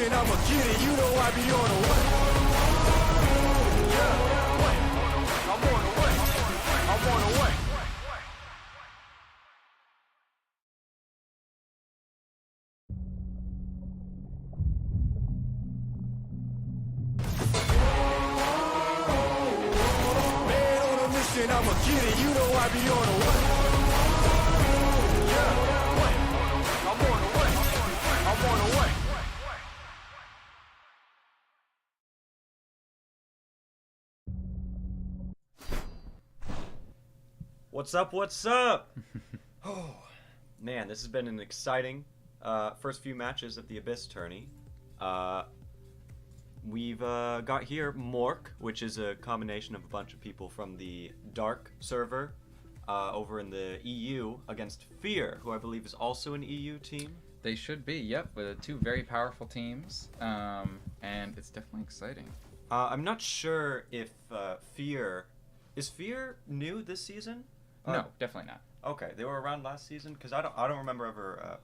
mission, I'ma get it. You know I be on the way. Yeah, wait. I'm on the way. I'm on the way. Man on a mission, I'ma get it. You know I be on the way. Yeah, wait. I'm on the way. I'm on the way. What's up? What's up? Oh, man, this has been an exciting first few matches of the Abyss tourney. We've got here Mork, which is a combination of a bunch of people from the Dark server over in the EU, against Fear, who I believe is also an EU team. They should be, yep, with two very powerful teams, and it's definitely exciting. I'm not sure if Fear... Is Fear new this season? No, definitely not. Okay, they were around last season, because I don't remember ever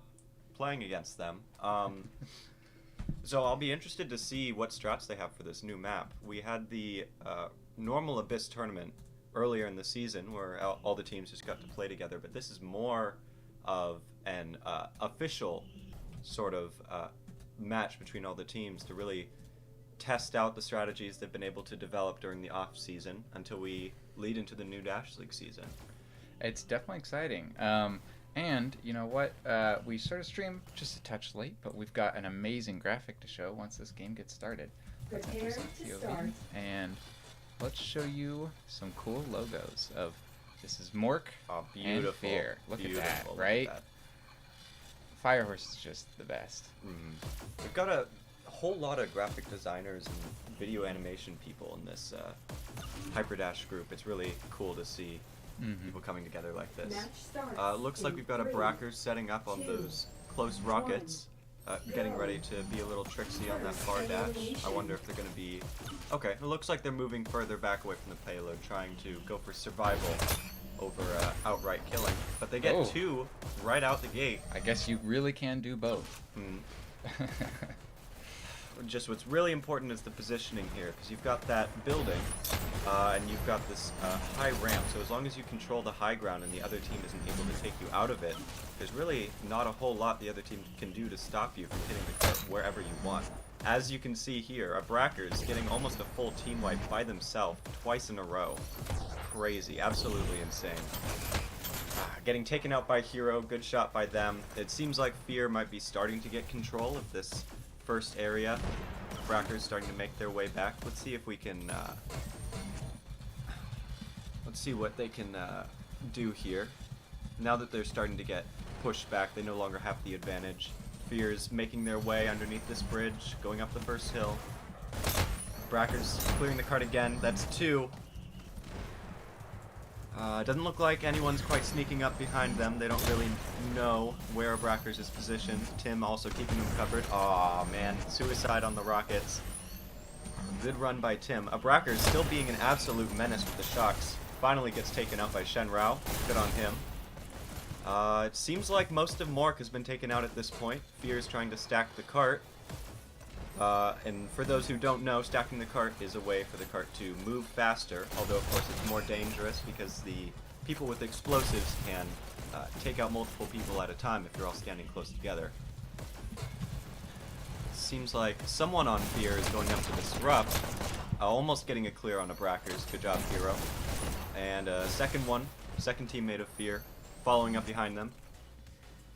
playing against them. So I'll be interested to see what strats they have for this new map. We had the normal Abyss tournament earlier in the season where all the teams just got to play together, but this is more of an official sort of match between all the teams to really test out the strategies they've been able to develop during the off season until we lead into the new Dash League season. It's definitely exciting. And you know what? We sort of stream just a touch late, but we've got an amazing graphic to show once this game gets started. Prepare to start. And let's show you some cool logos of this is Mork and Fear. Look at that, right? Firehorse is just the best. We've got a whole lot of graphic designers and video animation people in this Hyperdash group. It's really cool to see people coming together like this. Looks like we've got a Brackers setting up on those close rockets, getting ready to be a little tricksy on that far dash. I wonder if they're going to be... Okay, it looks like they're moving further back away from the payload, trying to go for survival over outright killing. But they get two right out the gate. I guess you really can do both. Just what's really important is the positioning here, because you've got that building, and you've got this high ramp, so as long as you control the high ground and the other team isn't able to take you out of it, there's really not a whole lot the other team can do to stop you from hitting the clip wherever you want. As you can see here, a Brackers getting almost a full team wipe by themselves twice in a row. Crazy, absolutely insane. Getting taken out by Hero, good shot by them. It seems like Fear might be starting to get control of this first area. Brackers starting to make their way back. Let's see if we can let's see what they can do here. Now that they're starting to get pushed back, they no longer have the advantage. Fear's making their way underneath this bridge, going up the first hill. Brackers clearing the cart again. That's two. Doesn't look like anyone's quite sneaking up behind them. They don't really know where Brackers is positioned. Tim also keeping them covered. Aw, man. Suicide on the rockets. Good run by Tim. Brackers still being an absolute menace with the shocks. Finally gets taken out by Shen Rao. Good on him. It seems like most of Mork has been taken out at this point. Fear's trying to stack the cart. And for those who don't know, stacking the cart is a way for the cart to move faster, although of course it's more dangerous because the people with explosives can take out multiple people at a time if you're all standing close together. Seems like someone on Fear is going up to disrupt, almost getting a clear on a Brackers. Good job, Hero. And second teammate of Fear, following up behind them.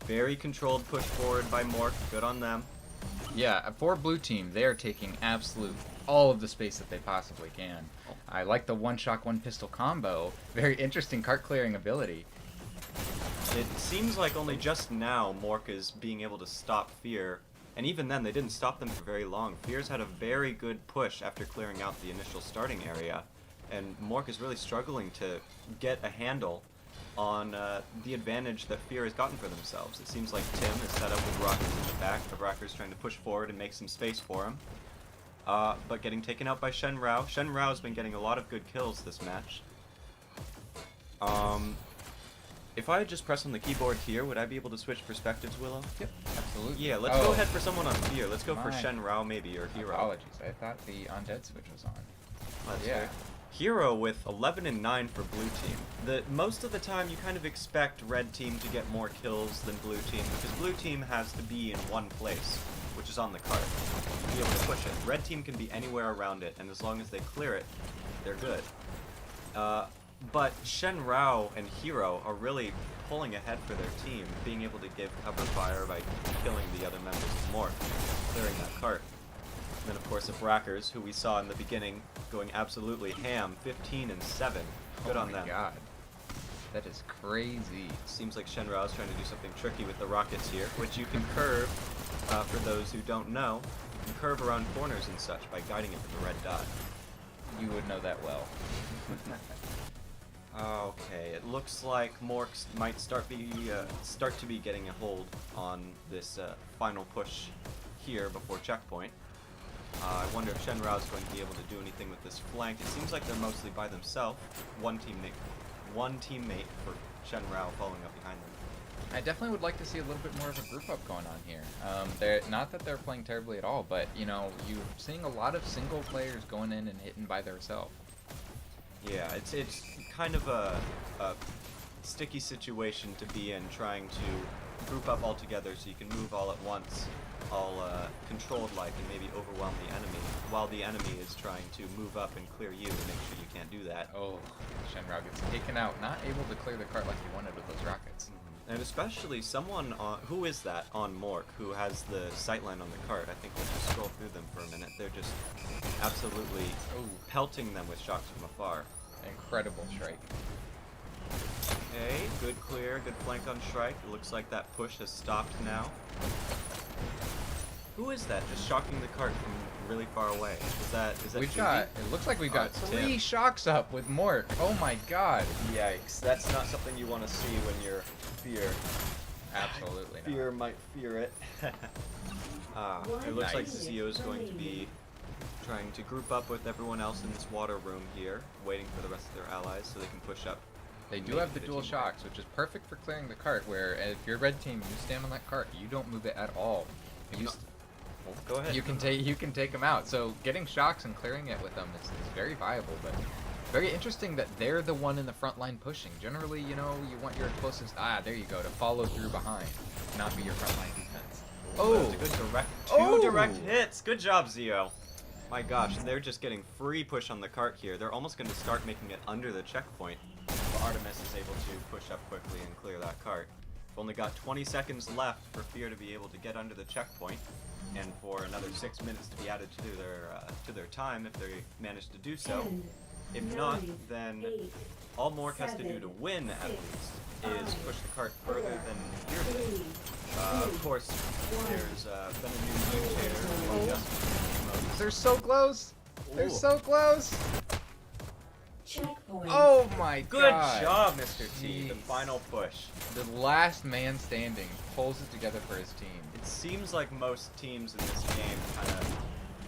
Very controlled push forward by Mork. Good on them. Yeah, for blue team, they are taking absolute all of the space that they possibly can. I like the one shock, one pistol combo. Very interesting cart clearing ability. It seems like only just now Mork is being able to stop Fear, and even then they didn't stop them for very long. Fear's had a very good push after clearing out the initial starting area, and Mork is really struggling to get a handle on the advantage that Fear has gotten for themselves. It seems like Tim is set up with rockets in the back. The Brackers trying to push forward and make some space for him. But getting taken out by Shen Rao. Shen Rao has been getting a lot of good kills this match. If I just press on the keyboard here, would I be able to switch perspectives, Willow? Yep, absolutely. Yeah, let's go ahead for someone on Fear. Let's go for My Shen Rao maybe, or Hero. Apologies, I thought the undead switch was on. That's yeah. fair. Hero with 11 and 9 for blue team. Most of the time you kind of expect red team to get more kills than blue team, because blue team has to be in one place, which is on the cart, to be able to push it. Red team can be anywhere around it, and as long as they clear it, they're good. But Shen Rao and Hero are really pulling ahead for their team, being able to give cover fire by killing the other members of Mork, clearing that cart. And then of course the Brackers, who we saw in the beginning, going absolutely ham, 15 and 7. Good on them. Oh my god. That is crazy. Seems like Shen Rao is trying to do something tricky with the rockets here, which you can curve, for those who don't know, you can curve around corners and such by guiding it with a red dot. You would know that well. Okay, it looks like Mork might start to be getting a hold on this final push here before checkpoint. I wonder if Shen Rao is going to be able to do anything with this flank. It seems like they're mostly by themselves. One teammate for Shen Rao following up behind them. I definitely would like to see a little bit more of a group up going on here. Not that they're playing terribly at all, but you know, you're seeing a lot of single players going in and hitting by themselves. Yeah, it's kind of a sticky situation to be in, trying to group up all together so you can move all at once, all controlled like, and maybe overwhelm the enemy, while the enemy is trying to move up and clear you and make sure you can't do that. Oh, Shen Rao gets taken out, not able to clear the cart like he wanted with those rockets. And especially someone on, who is that on Mork, who has the sightline on the cart. I think we'll just scroll through them for a minute. They're just absolutely pelting them with shots from afar. Incredible strike. Okay, good clear, good flank on Shrike. It looks like that push has stopped now. Who is that just shocking the cart from really far away? Is that We've Judy? got, it looks like we've got it's 3 Tim. shocks up with Mork. Oh my god. Yikes, that's not something you want to see when you're Fear. Absolutely not. Fear might fear it. It looks like Zio is going to be trying to group up with everyone else in this water room here, waiting for the rest of their allies so they can push up. They do have the dual shocks, which is perfect for clearing the cart, where if you're red team, you stand on that cart, you don't move it at all. Go ahead. You can take them out. So getting shocks and clearing it with them is very viable, but very interesting that they're the one in the front line pushing. Generally, you know, you want your explosives, there you go, to follow through behind, not be your front line defense. Oh, that's a good two direct hits. Good job, Zio. My gosh, they're just getting free push on the cart here. They're almost going to start making it under the checkpoint. But Artemis is able to push up quickly and clear that cart. We've only got 20 seconds left for Fear to be able to get under the checkpoint, and for another 6 minutes to be added to their time if they manage to do so. If not, then all Mork has to do to win, at least, is push the cart further than Fear did. Of course, there's been a new mutator. They're so close! They're so close! Checkpoint. Oh my Good god! job, Mr. T. The Jeez. final push. The last man standing pulls it together for his team. It seems like most teams in this game kind of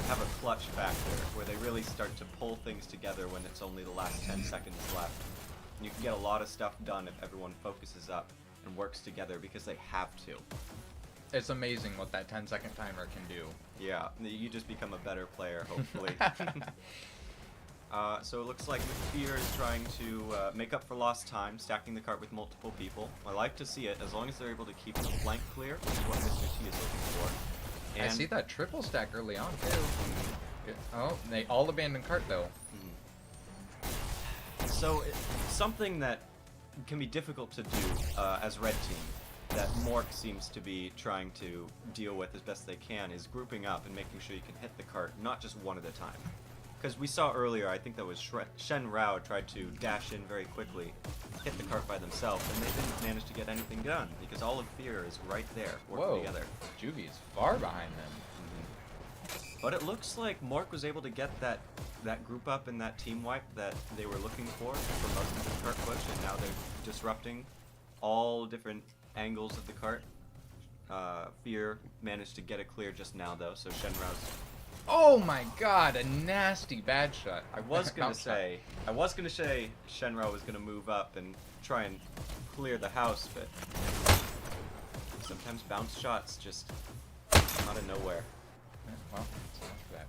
have a clutch factor, where they really start to pull things together when it's only the last 10 seconds left. And you can get a lot of stuff done if everyone focuses up and works together because they have to. It's amazing what that 10-second timer can do. Yeah, you just become a better player, hopefully. So it looks like Fear is trying to make up for lost time, stacking the cart with multiple people. I like to see it, as long as they're able to keep the flank clear, which is what Mr. T is looking for. And I see that triple stack early on, too. Oh, they all abandoned cart, though. So, something that can be difficult to do as red team, that Mork seems to be trying to deal with as best they can, is grouping up and making sure you can hit the cart, not just one at a time. Because we saw earlier, I think that was Shen Rao tried to dash in very quickly, hit the cart by themselves, and they didn't manage to get anything done, because all of Fear is right there, working together. Juvie is far behind them. But it looks like Mork was able to get that group up and that team wipe that they were looking for most of the cart push, and now they're disrupting all different angles of the cart. Fear managed to get it clear just now, though, so Shen Rao's... Oh my god, a nasty bad shot. I was gonna say Shen Rao was gonna move up and try and clear the house, but sometimes bounce shots just come out of nowhere. Well, so much for that.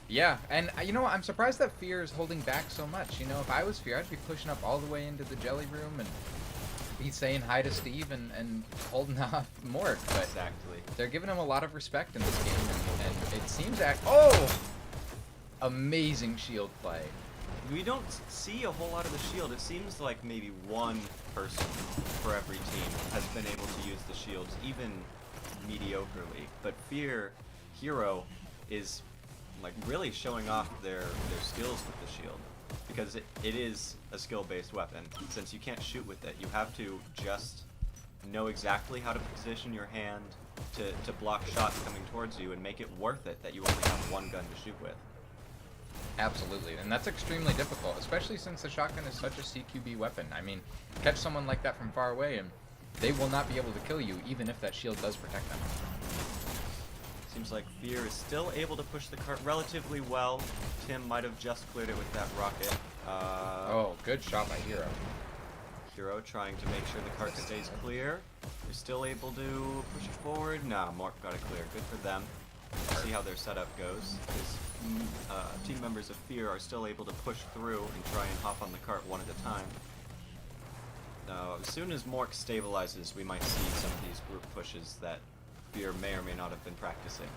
Yeah, and you know what? I'm surprised that Fear is holding back so much. You know, if I was Fear, I'd be pushing up all the way into the jelly room and be saying hi to Steve and holding off Mork. But Exactly. they're giving him a lot of respect in this game, and it seems that amazing shield play. We don't see a whole lot of the shield. It seems like maybe one person for every team has been able to use the shields, even mediocrely. But Fear Hero is like really showing off their skills with the shield, because it is a skill-based weapon. Since you can't shoot with it, you have to just know exactly how to position your hand to block shots coming towards you and make it worth it that you only have one gun to shoot with. Absolutely, and that's extremely difficult, especially since the shotgun is such a CQB weapon. I mean, catch someone like that from far away and they will not be able to kill you, even if that shield does protect them. Seems like Fear is still able to push the cart relatively well. Tim might have just cleared it with that rocket. Oh, good shot by Hero. Hero trying to make sure the cart stays clear. They're still able to push it forward. Nah, Mork got it clear. Good for them. See how their setup goes. Because team members of Fear are still able to push through and try and hop on the cart one at a time. Now, as soon as Mork stabilizes, we might see some of these group pushes that Fear may or may not have been practicing.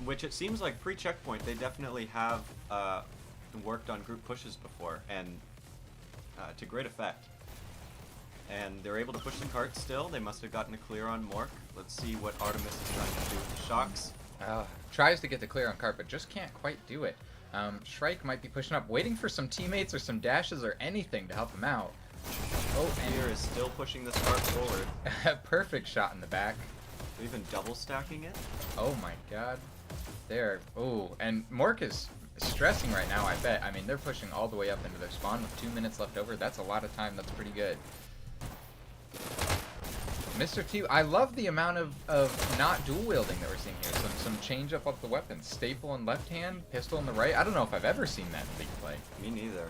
Which it seems like pre-checkpoint they definitely have worked on group pushes before, and to great effect. And they're able to push the cart still. They must have gotten a clear on Mork. Let's see what Artemis is trying to do with the shocks. Tries to get the clear on cart, but just can't quite do it. Shrike might be pushing up, waiting for some teammates or some dashes or anything to help him out. Oh, and Fear is still pushing this cart forward. perfect shot in the back. They're even double stacking it. Oh my god. There. Oh, and Mork is stressing right now, I bet. I mean, they're pushing all the way up into their spawn with 2 minutes left over. That's a lot of time. That's pretty good. Mr. T, I love the amount of not dual wielding that we're seeing here. Some change up of the weapons. Staple in left hand, pistol in the right. I don't know if I've ever seen that in League play. Me neither.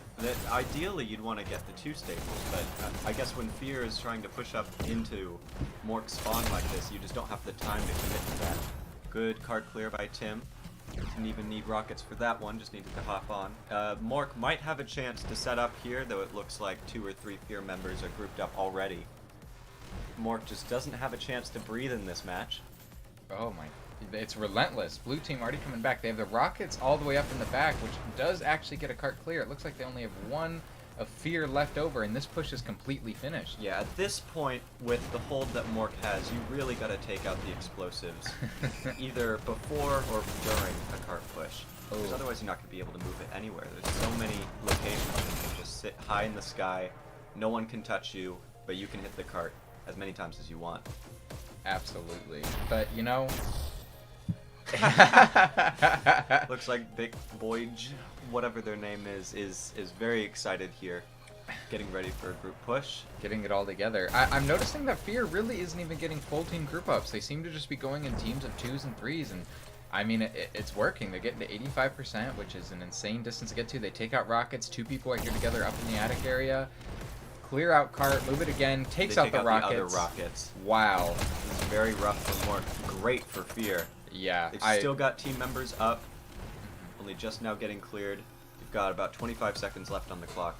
Ideally, you'd want to get the two staples, but I guess when Fear is trying to push up into Mork's spawn like this, you just don't have the time to commit to that. Good card clear by Tim. Didn't even need rockets for that one, just needed to hop on. Mork might have a chance to set up here, though it looks like 2 or 3 Fear members are grouped up already. Mork just doesn't have a chance to breathe in this match. Oh my, it's relentless. Blue team already coming back. They have the rockets all the way up in the back, which does actually get a cart clear. It looks like they only have one of Fear left over, and this push is completely finished. Yeah, at this point, with the hold that Mork has, you really got to take out the explosives, either before or during a cart push. Because otherwise you're not going to be able to move it anywhere. There's so many locations you can just sit high in the sky, no one can touch you, but you can hit the cart as many times as you want. Absolutely. But, you know... Looks like Big Boyge, whatever their name is very excited here. Getting ready for a group push. Getting it all together. I'm noticing that Fear really isn't even getting full team group ups. They seem to just be going in teams of 2s and 3s, and I mean, it's working. They're getting to 85%, which is an insane distance to get to. They take out rockets. 2 people are here together up in the attic area. Clear out cart, move it again, takes out the rockets. The other rockets. Wow. It's very rough for Mork. Great for Fear. Yeah. They've still got team members up. Only just now getting cleared. You've got about 25 seconds left on the clock.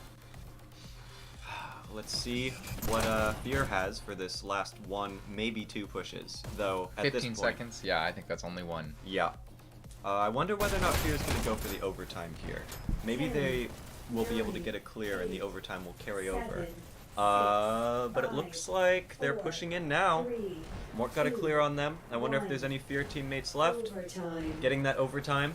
Let's see what Fear has for this last 1, maybe 2 pushes. Though at 15 this point, seconds? Yeah, I think that's only 1. Yeah. I wonder whether or not Fear is going to go for the overtime here. Maybe they will be able to get a clear and the overtime will carry over. But it looks like they're pushing in now. Mork got a clear on them. I wonder if there's any Fear teammates left. Getting that overtime.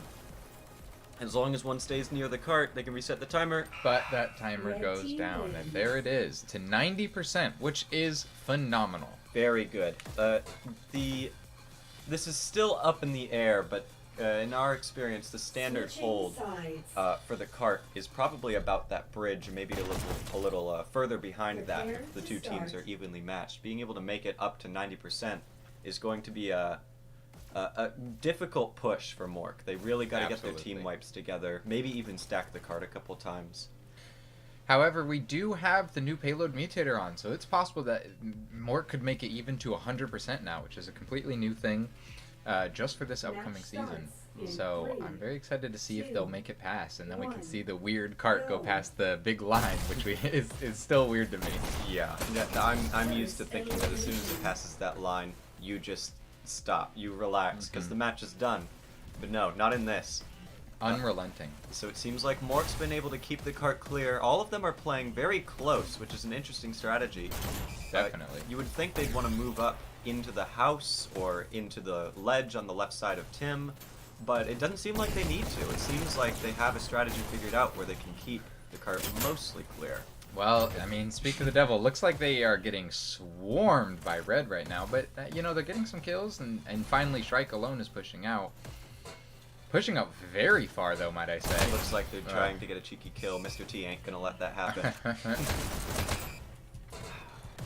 As long as one stays near the cart, they can reset the timer. But that timer goes down, and there it is, to 90%, which is phenomenal. Very good. This is still up in the air, but in our experience, the standard hold for the cart is probably about that bridge, maybe a little further behind that if the 2 teams are evenly matched. Being able to make it up to 90% is going to be a difficult push for Mork. They really got to get their team wipes together, maybe even stack the cart a couple times. However, we do have the new payload mutator on, so it's possible that Mork could make it even to 100% now, which is a completely new thing just for this upcoming season. So I'm very excited to see if they'll make it past, and then we can see the weird cart go past the big line, which is still weird to me. Yeah, I'm used to thinking that as soon as it passes that line, you just stop, you relax, because the match is done. But no, not in this. Unrelenting. So it seems like Mork's been able to keep the cart clear. All of them are playing very close, which is an interesting strategy. Definitely. You would think they'd want to move up into the house or into the ledge on the left side of Tim, but it doesn't seem like they need to. It seems like they have a strategy figured out where they can keep the cart mostly clear. Well, I mean, speak of the devil, looks like they are getting swarmed by red right now, but, you know, they're getting some kills, and finally Shrike alone is pushing out. Pushing out very far, though, might I say. Looks like they're trying to get a cheeky kill. Mr. T ain't gonna let that happen.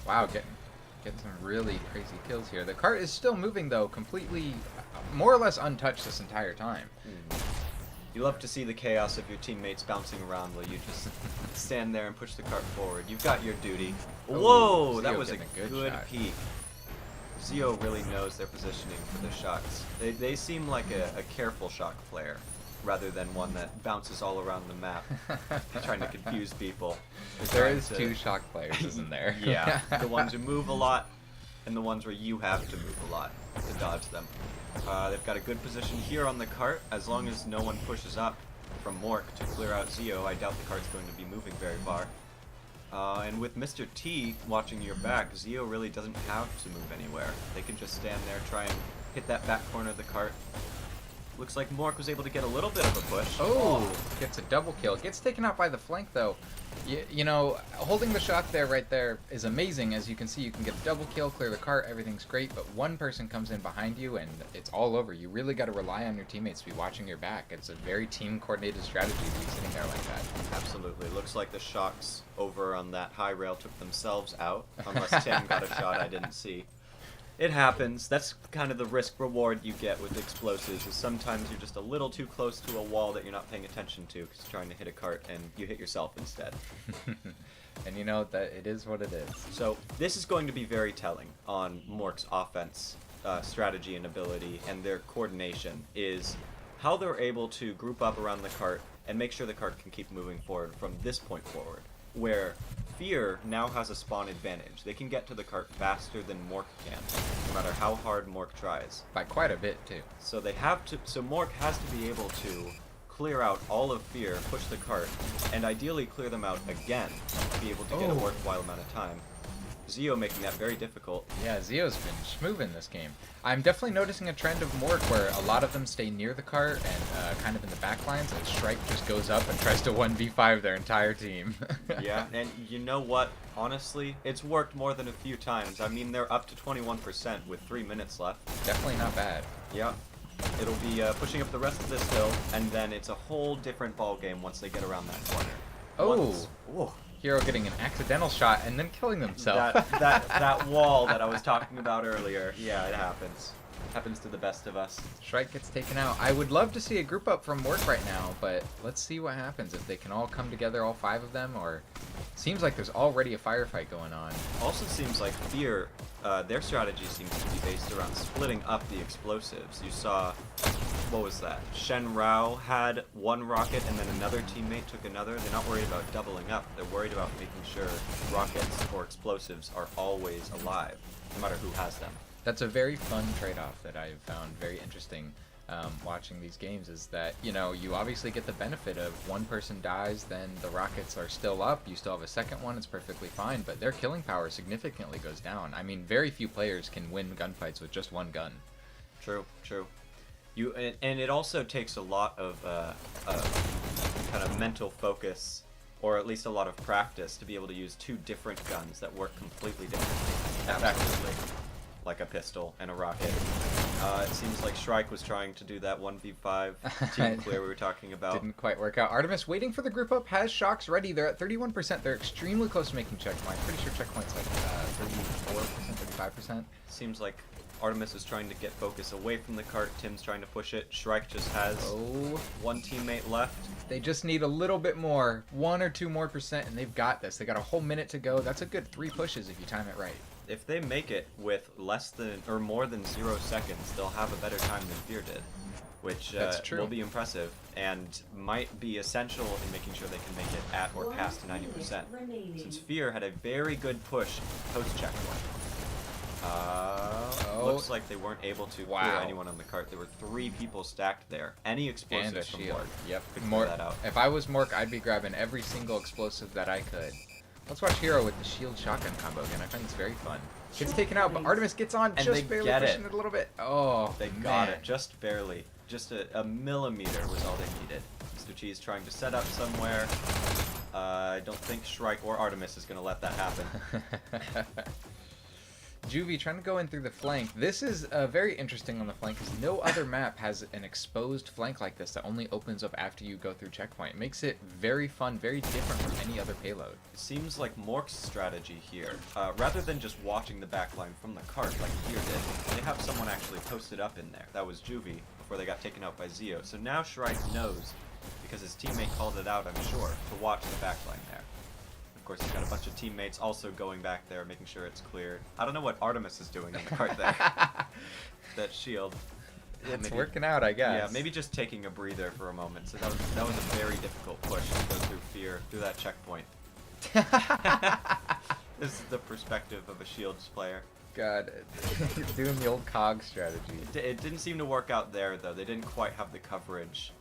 Wow, getting some really crazy kills here. The cart is still moving, though, completely, more or less untouched this entire time. You love to see the chaos of your teammates bouncing around while you just stand there and push the cart forward. You've got your duty. Whoa, Zio that was a getting good shot. peek. Zio really knows their positioning for their shots. They seem like a careful shock player, rather than one that bounces all around the map, trying to confuse people. There is two shock players, isn't there? Yeah, the ones who move a lot, and the ones where you have to move a lot to dodge them. They've got a good position here on the cart. As long as no one pushes up from Mork to clear out Zio, I doubt the cart's going to be moving very far. And with Mr. T watching your back, Zio really doesn't have to move anywhere. They can just stand there, try and hit that back corner of the cart. Looks like Mork was able to get a little bit of a push. Oh, gets a double kill. Gets taken out by the flank, though. You know, holding the shot there, right there, is amazing. As you can see, you can get a double kill, clear the cart, everything's great, but one person comes in behind you, and it's all over. You really got to rely on your teammates to be watching your back. It's a very team-coordinated strategy to be sitting there like that. Absolutely. Looks like the shocks over on that high rail took themselves out, unless Tim got a shot I didn't see. It happens. That's kind of the risk reward you get with explosives, is sometimes you're just a little too close to a wall that you're not paying attention to because you're trying to hit a cart and you hit yourself instead. And you know that it is what it is. So this is going to be very telling on Mork's offense strategy and ability, and their coordination is how they're able to group up around the cart and make sure the cart can keep moving forward from this point forward, where Fear now has a spawn advantage. They can get to the cart faster than Mork can, no matter how hard Mork tries. By quite a bit, too. So they have to. So Mork has to be able to clear out all of Fear, push the cart, and ideally clear them out again to be able to get a worthwhile amount of time. Zio making that very difficult. Yeah, Zio's been schmoovin' this game. I'm definitely noticing a trend of Mork where a lot of them stay near the cart and kind of in the back lines, and Shrike just goes up and tries to 1v5 their entire team. Yeah, and you know what? Honestly, it's worked more than a few times. I mean, they're up to 21% with 3 minutes left. Definitely not bad. Yeah. It'll be pushing up the rest of this hill, and then it's a whole different ball game once they get around that corner. Oh! Hero getting an accidental shot and then killing themselves. That wall that I was talking about earlier. Yeah, it happens. Happens to the best of us. Shrike gets taken out. I would love to see a group up from Mork right now, but let's see what happens. If they can all come together, all 5 of them, or... Seems like there's already a firefight going on. Also seems like Fear, their strategy seems to be based around splitting up the explosives. You saw... What was that? Shen Rao had one rocket and then another teammate took another. They're not worried about doubling up. They're worried about making sure rockets or explosives are always alive, no matter who has them. That's a very fun trade-off that I've found very interesting watching these games, is that, you know, you obviously get the benefit of one person dies, then the rockets are still up, you still have a second one, it's perfectly fine, but their killing power significantly goes down. I mean, very few players can win gunfights with just one gun. True, true. And it also takes a lot of kind of mental focus, or at least a lot of practice, to be able to use 2 different guns that work completely differently, effectively, like a pistol and a rocket. It seems like Shrike was trying to do that 1v5 team clear we were talking about. Didn't quite work out. Artemis waiting for the group up, has shocks ready. They're at 31%. They're extremely close to making checkpoint. Pretty sure checkpoint's like 34%, 25%. Seems like Artemis is trying to get focus away from the cart. Tim's trying to push it. Shrike just has one teammate left. They just need a little bit more, 1 or 2 more percent, and they've got this. They got a whole minute to go. That's a good 3 pushes if you time it right. If they make it with less than or more than 0 seconds, they'll have a better time than Fear did, which will be impressive and might be essential in making sure they can make it at or past 90%. Since Fear had a very good push post checkpoint. Looks like they weren't able to clear anyone on the cart. There were 3 people stacked there. Any explosives from Mork could clear that out. If I was Mork, I'd be grabbing every single explosive that I could. Let's watch Hero with the shield shotgun combo again. I find this very fun. Gets taken out, but Artemis gets on, and just barely pushing it a little bit. Oh, they got it, just barely. Just a millimeter was all they needed. Mr. Cheese trying to set up somewhere. I don't think Shrike or Artemis is going to let that happen. Juvie trying to go in through the flank. This is very interesting on the flank because no other map has an exposed flank like this that only opens up after you go through checkpoint. It makes it very fun, very different from any other payload. Seems like Mork's strategy here, rather than just watching the backline from the cart like Fear did, they have someone actually posted up in there. That was Juvie before they got taken out by Zio. So now Shrike knows, because his teammate called it out, I'm sure, to watch the backline there. Of course, he's got a bunch of teammates also going back there, making sure it's cleared. I don't know what Artemis is doing in the cart there. That shield. It's working out, I guess. Yeah, maybe just taking a breather for a moment. So that was a very difficult push to go through Fear, through that checkpoint. This is the perspective of a Shields player. God, doing the old COG strategy. It didn't seem to work out there, though. They didn't quite have the coverage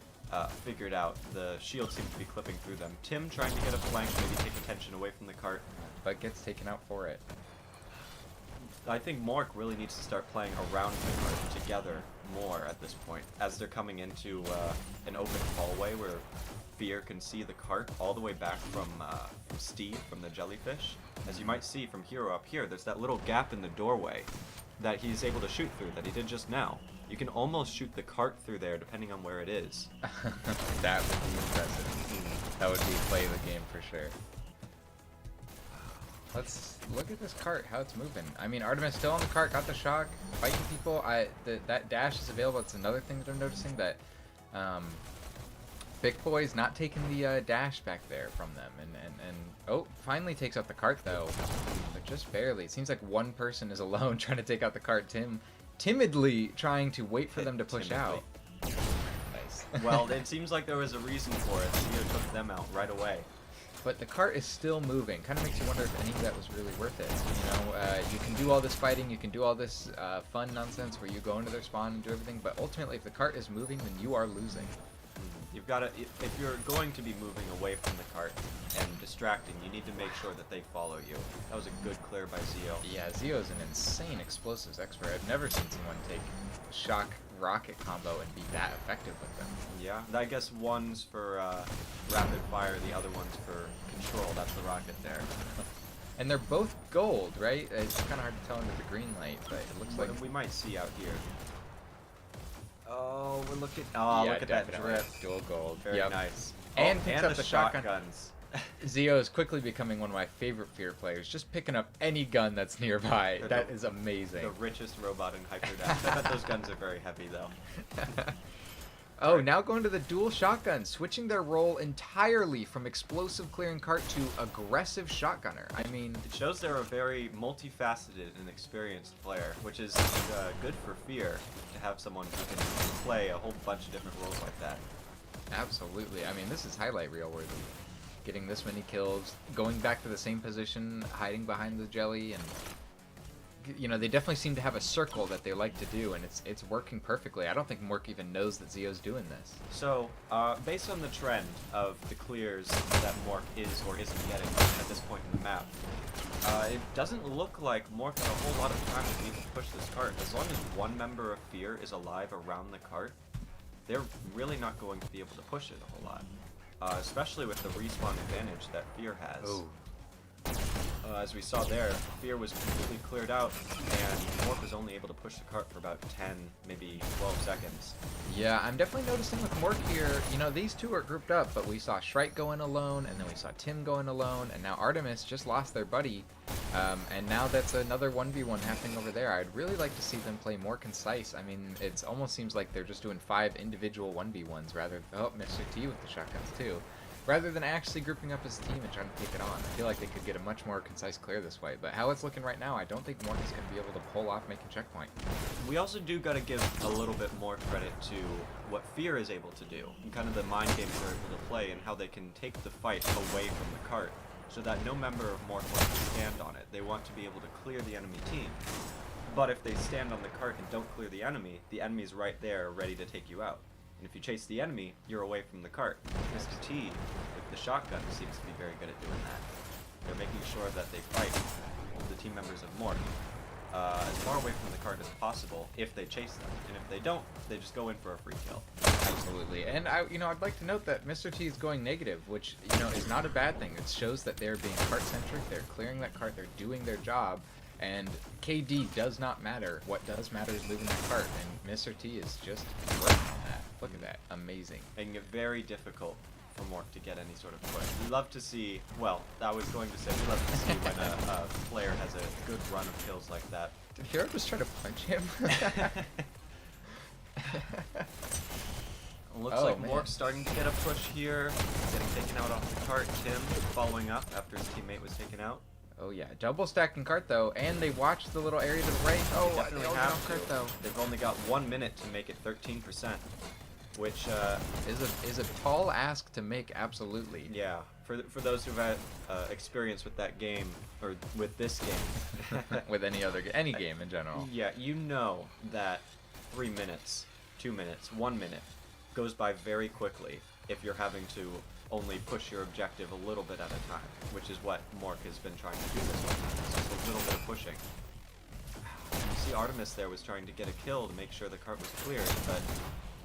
figured out. The shield seemed to be clipping through them. Tim trying to get a flank, maybe take attention away from the cart. But gets taken out for it. I think Mork really needs to start playing around the cart together more at this point, as they're coming into an open hallway where Fear can see the cart all the way back from Steve, from the jellyfish. As you might see from Hero up here, there's that little gap in the doorway that he's able to shoot through, that he did just now. You can almost shoot the cart through there, depending on where it is. That would be impressive. That would be play of the game for sure. Let's look at this cart, how it's moving. I mean, Artemis still on the cart, got the shock, fighting people. That dash is available. It's another thing that I'm noticing, that Big Boy's not taking the dash back there from them. And oh, finally takes out the cart though, but just barely. It seems like one person is alone trying to take out the cart. Tim timidly trying to wait for them to push out. Nice. Well, it seems like there was a reason for it. Zio took them out right away. But the cart is still moving. Kind of makes you wonder if any of that was really worth it. You know, you can do all this fighting, you can do all this fun nonsense where you go into their spawn and do everything, but ultimately if the cart is moving, then you are losing. You've got to, if you're going to be moving away from the cart and distracting, you need to make sure that they follow you. That was a good clear by Zio. Yeah, Zio's an insane explosives expert. I've never seen someone take shock rocket combo and be that effective with them. Yeah, I guess one's for rapid fire, the other one's for control. That's the rocket there. And they're both gold, right? It's kind of hard to tell under the green light, but it looks like we might see out here. Oh, we're looking. Oh, yeah, look at that drip. Dual gold. Very nice. And picks up the the shotgun. shotguns. Zio is quickly becoming one of my favorite Fear players. Just picking up any gun that's nearby. That is amazing. The richest robot in Hyperdash. I bet those guns are very heavy, though. Oh, right. Now going to the dual shotgun, switching their role entirely from explosive clearing cart to aggressive shotgunner. I mean, it shows they're a very multifaceted and experienced player, which is good for Fear to have someone who can play a whole bunch of different roles like that. Absolutely. I mean, this is highlight reel worthy. Getting this many kills, going back to the same position, hiding behind the jelly, and you know, they definitely seem to have a circle that they like to do, and it's working perfectly. I don't think Mork even knows that Zio's doing this. So, based on the trend of the clears that Mork is or isn't getting at this point in the map, it doesn't look like Mork has a whole lot of time to even push this cart. As long as one member of Fear is alive around the cart, they're really not going to be able to push it a whole lot. Especially with the respawn advantage that Fear has. Oh. As we saw there, Fear was completely cleared out, and Mork was only able to push push the cart for about 10, maybe 12 seconds. Yeah, I'm definitely noticing with Mork here, you know, these two are grouped up, but we saw Shrike go in alone, and then we saw Tim go in alone, and now Artemis just lost their buddy, and now that's another 1v1 happening over there. I'd really like to see them play more concise. I mean, it almost seems like they're just doing 5 individual 1v1s rather. Oh, Mr. T with the shotguns too. Rather than actually grouping up as a team and trying to take it on. I feel like they could get a much more concise clear this way. But how it's looking right now, I don't think Mork is going to be able to pull off making checkpoint. We also do got to give a little bit more credit to what Fear is able to do, and kind of the mind games they're able to play, and how they can take the fight away from the cart, so that no member of Mork wants to stand on it. They want to be able to clear the enemy team. But if they stand on the cart and don't clear the enemy's right there ready to take you out. And if you chase the enemy, you're away from the cart. Mr. T, with the shotgun, seems to be very good at doing that. They're making sure that they fight the team members of Mork as far away from the cart as possible if they chase them. And if they don't, they just go in for a free kill. Absolutely. And I'd like to note that Mr. T is going negative, which, is not a bad thing. It shows that they're being cart-centric, they're clearing that cart, they're doing their job. And KD does not matter. What does matter is moving that cart, and Mr. T is just working on that. Look at that. Amazing. Making it very difficult for Mork to get any sort of push. We love to see, well, I was going to say, we love to see when a player has a good run of kills like that. Did Hero just try to punch him? Looks like Mork's starting to get a push here. Getting taken out off the cart. Tim following up after his teammate was taken out. Oh yeah, double stacking cart though, and they watched the little area to the right. Oh, definitely they have cart though. They've only got 1 minute to make it 13%, which is a tall ask to make. Absolutely. Yeah, for those who've had experience with that game or with this game, with any game in general. Yeah, you know that 3 minutes, 2 minutes, 1 minute goes by very quickly if you're having to only push your objective a little bit at a time, which is what Mork has been trying to do this whole time. It's just a little bit of pushing. You see Artemis there was trying to get a kill to make sure the cart was cleared, but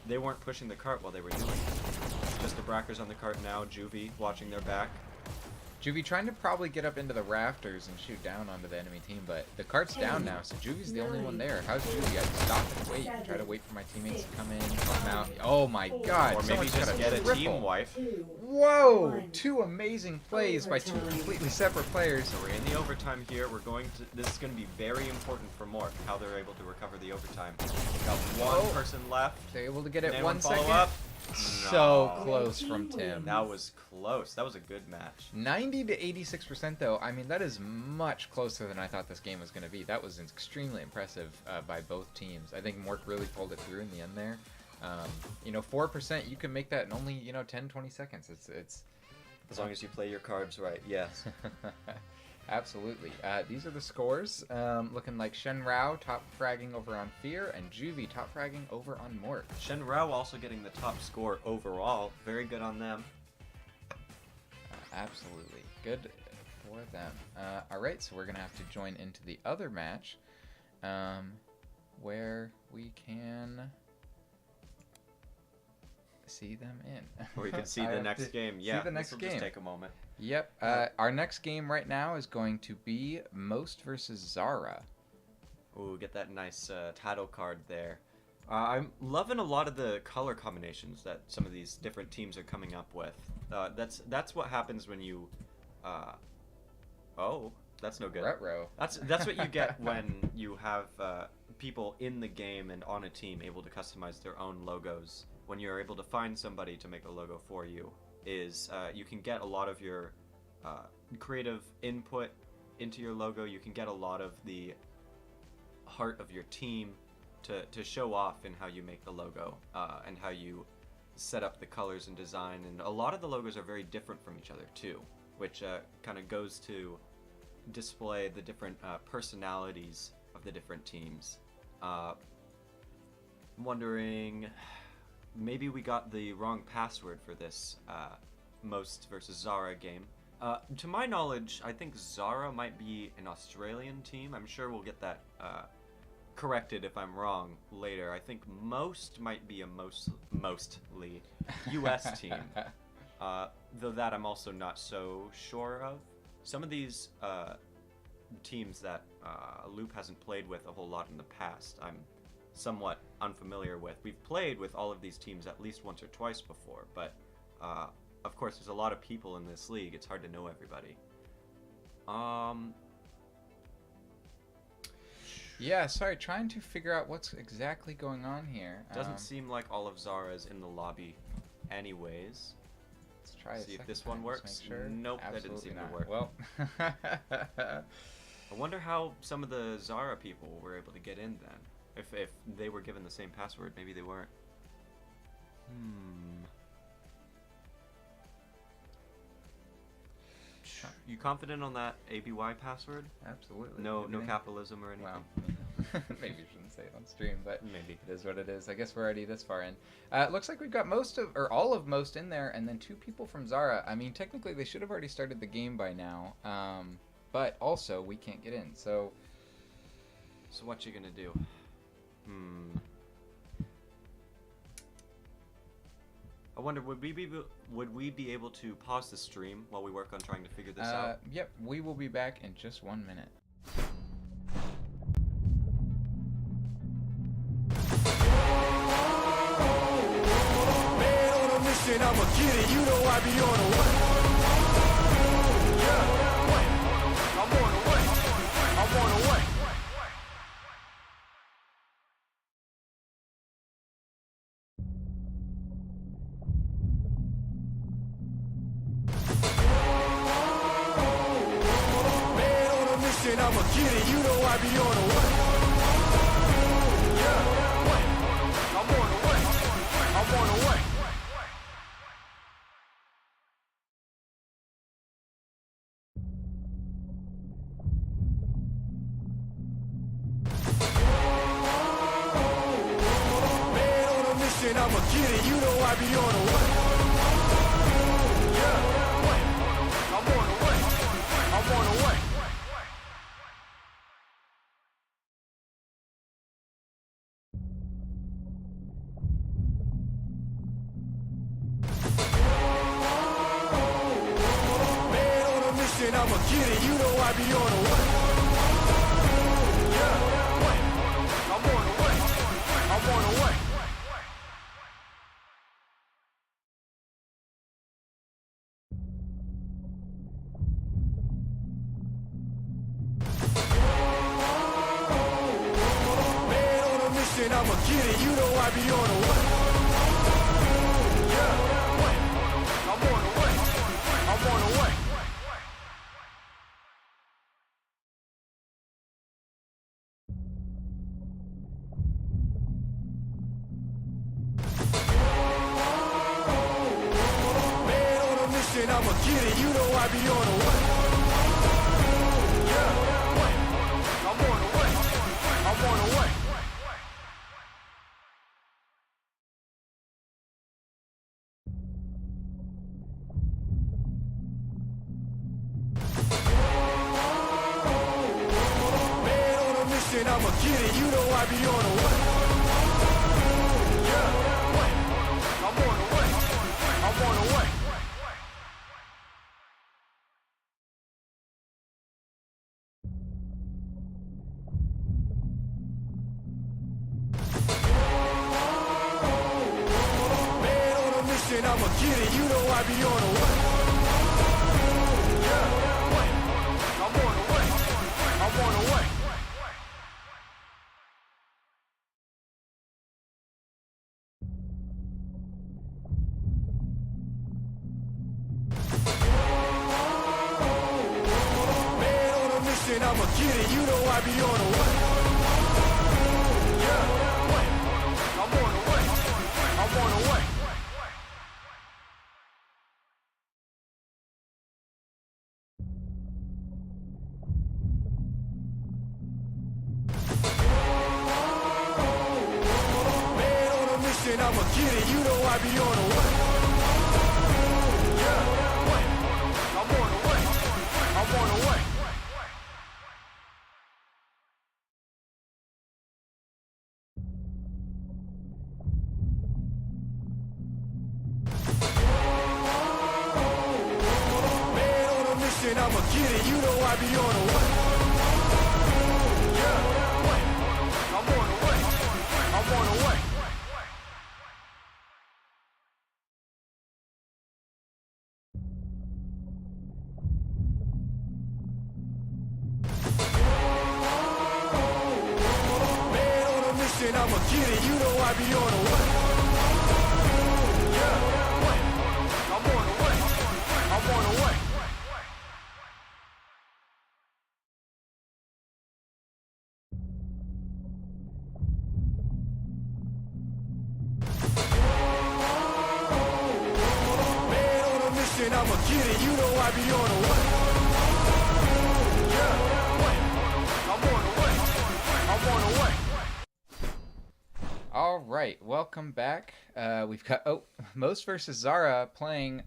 they weren't pushing the cart while they were doing it. Just the Brackers on the cart now, Juvie watching their back. Juvie trying to probably get up into the rafters and shoot down onto the enemy team, but the cart's down now, so Juvie's the only one there. How's Juvie? I stop and wait, try to wait for my teammates to come in, come out. Oh my god! Or maybe just get a team wipe. Whoa! 2 amazing plays by 2 completely separate players. So we're in the overtime here. This is going to be very important for Mork, how they're able to recover the overtime. Got one person left. They're able to get it Can 1 follow second. Up? So close from Tim. That was close. That was a good match. 90 to 86% though. I mean, that is much closer than I thought this game was going to be. That was extremely impressive by both teams. I think Mork really pulled it through in the end there. 4%, you can make that in only 10, 20 seconds. It's as long as you play your cards right. Yes. Absolutely. These are the scores. Looking like Shen Rao top fragging over on Fear, and Juvie top fragging over on Mork. Shen Rao also getting the top score overall. Very good on them. Absolutely. Good for them. Alright, so we're going to have to join into the other match where we can see them in. Or you can see the next game. Yeah, the next game. Just take a moment. Yep. Our next game right now is going to be Most versus Zara. Ooh, get that nice title card there. I'm loving a lot of the color combinations that some of these different teams are coming up with. That's what happens when you. Oh, that's no good. Retro. That's what you get when you have people in the game and on a team able to customize their own logos. When you're able to find somebody to make a logo for you, you can get a lot of your creative input into your logo. You can get a lot of the heart of your team to show off in how you make the logo and how you set up the colors and design. And a lot of the logos are very different from each other too, which kind of goes to display the different personalities of the different teams. I'm wondering, maybe we got the wrong password for this Most versus Zara game. To my knowledge, I think Zara might be an Australian team. I'm sure we'll get that corrected if I'm wrong later. I think Most might be a mostly US team. Though that I'm also not so sure of. Some of these teams that a loop hasn't played with a whole lot in the past. I'm somewhat unfamiliar with. We've played with all of these teams at least once or twice before, but of course there's a lot of people in this league. It's hard to know everybody. Yeah, sorry, trying to figure out what's exactly going on here. Doesn't seem like all of Zara's in the lobby anyways. Let's try See if this one works. Sure. Nope, Absolutely that didn't seem not. to work. Well, I wonder how some of the Zara people were able to get in then. If they were given the same password, maybe they weren't. You confident on that ABY password? absolutely. No Everything- capitalism or anything? Well, maybe you shouldn't say it on stream, but Maybe. it is what it is. I guess we're already this far in. It looks like we've got most of, or all of most in there, and then 2 people from Zara. I mean, technically they should have already started the game by now, but also we can't get in, so... So what you gonna do? I wonder, would we be able to pause the stream while we work on trying to figure this out? Yep, we will be back in just 1 minute. Man on a mission, I'ma get it. You know I be on a way. Yeah, wait. I'm on the way. I'm on the way. Man on a mission, I'ma get it. You know I be on the way. Yeah, wait. I'm on the way. I'm on the way. Man on a mission, I'ma get it. You know I be on the way. Yeah, wait. I'm on the way. I'm on the way. Man on a mission, I'ma get it. You know I be on the way. Yeah, wait. I'm on the way. I'm on the way. Man on a mission, I'ma get it. You know I be on the way. Yeah, wait. I'm on the way. I'm on the way. Man on a mission, I'ma get it. You know I be on the way. Yeah, wait. I'm on the way. I'm on the way. Man on a mission, I'ma get it. You know I be on the way. Yeah, wait. I'm on the way. I'm on the way. Man on a mission, I'ma get it. You know I be on the way. Yeah, wait. I'm on the way. I'm on the way. Man on a mission, I'ma get it. You know I be on the way. Yeah, wait. I'm on the way. I'm on the way. Man on a mission, I'ma get it. You know I be on the way. Yeah, wait. I'm on the way. I'm on the way. Man on a mission, I'ma get it. You know I be on the way. mission, I'ma get it. You know I be on the way. Yeah, what? I'm on the way. I'm on the way. Man on a mission, I'ma get it. You know I be on the way. Yeah, what? I'm on the way. I'm on the way. All right, welcome back. We've got Most versus Zara playing.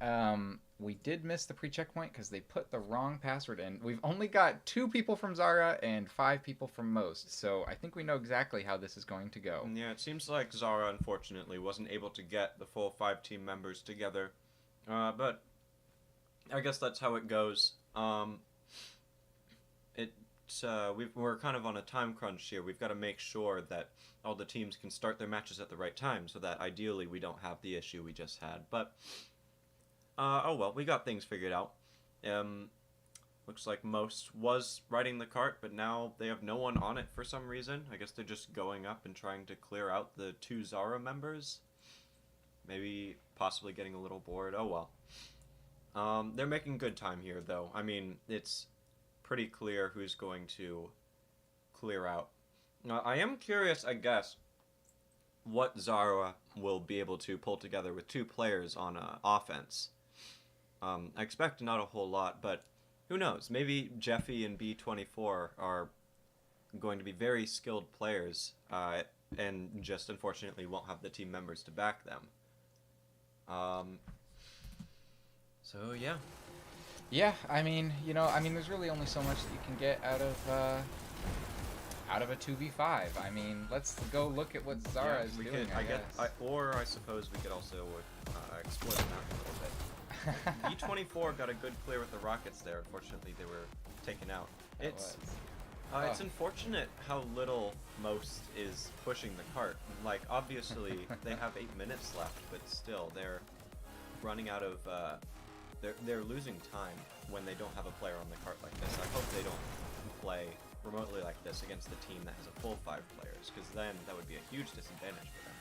We did miss the pre-checkpoint because they put the wrong password in. We've only got 2 people from Zara and 5 people from Most, so I think we know exactly how this is going to go. Yeah, it seems like Zara, unfortunately, wasn't able to get the full 5 team members together. But I guess that's how it goes. We're kind of on a time crunch here. We've got to make sure that all the teams can start their matches at the right time, so that ideally we don't have the issue we just had. But oh well, we got things figured out. Looks like Most was riding the cart, but now they have no one on it for some reason. I guess they're just going up and trying to clear out the 2 Zara members. Maybe possibly getting a little bored. Oh well. They're making good time here, though. I mean, it's pretty clear who's going to clear out. I am curious, I guess, what Zara will be able to pull together with 2 players on offense. I expect not a whole lot, but who knows? Maybe Jeffy and B24 are going to be very skilled players, and just unfortunately won't have the team members to back them. So yeah. Yeah, I mean, there's really only so much that you can get out of a 2v5. I mean, let's go look at what Zara is doing. I guess. Or I suppose we could also explore the map a little bit. B24 got a good clear with the rockets there. Unfortunately, they were taken out. It's unfortunate how little Most is pushing the cart. Like, obviously, they have 8 minutes left, but still, they're running out of... They're losing time when they don't have a player on the cart like this. I hope they don't play remotely like this against the team that has a full 5 players, because then that would be a huge disadvantage for them.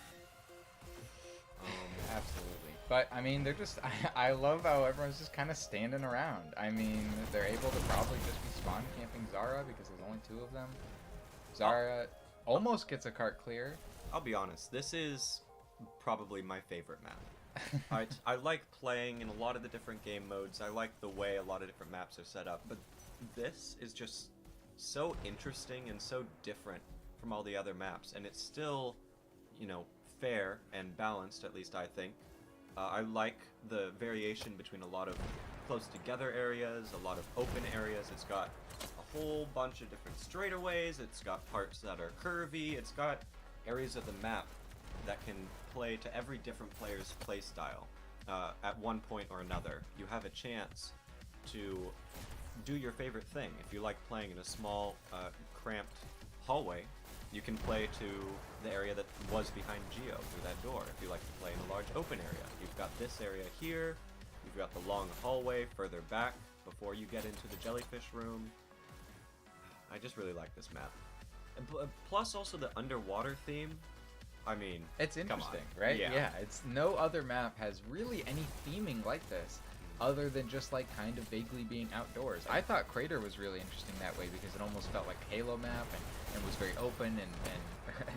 Absolutely. But, I mean, they're just... I love how everyone's just kind of standing around. I mean, they're able to probably just be spawn camping Zara because there's only 2 of them. Zara almost gets a cart clear. I'll be honest, this is probably my favorite map. I like playing in a lot of the different game modes. I like the way a lot of different maps are set up, but this is just so interesting and so different from all the other maps, and it's still, fair and balanced, at least I think. I like the variation between a lot of close together areas, a lot of open areas. It's got a whole bunch of different straightaways, it's got parts that are curvy, it's got areas of the map that can play to every different player's play style. At one point or another, you have a chance to do your favorite thing. If you like playing in a small, cramped hallway, you can play to the area that was behind Geo through that door. If you like to play in a large open area, you've got this area here, you've got the long hallway further back before you get into the jellyfish room. I just really like this map. And plus also the underwater theme. I mean, it's interesting, right? Yeah, it's no other map has really any theming like this, other than just like kind of vaguely being outdoors. I thought Crater was really interesting that way because it almost felt like a Halo map and was very open and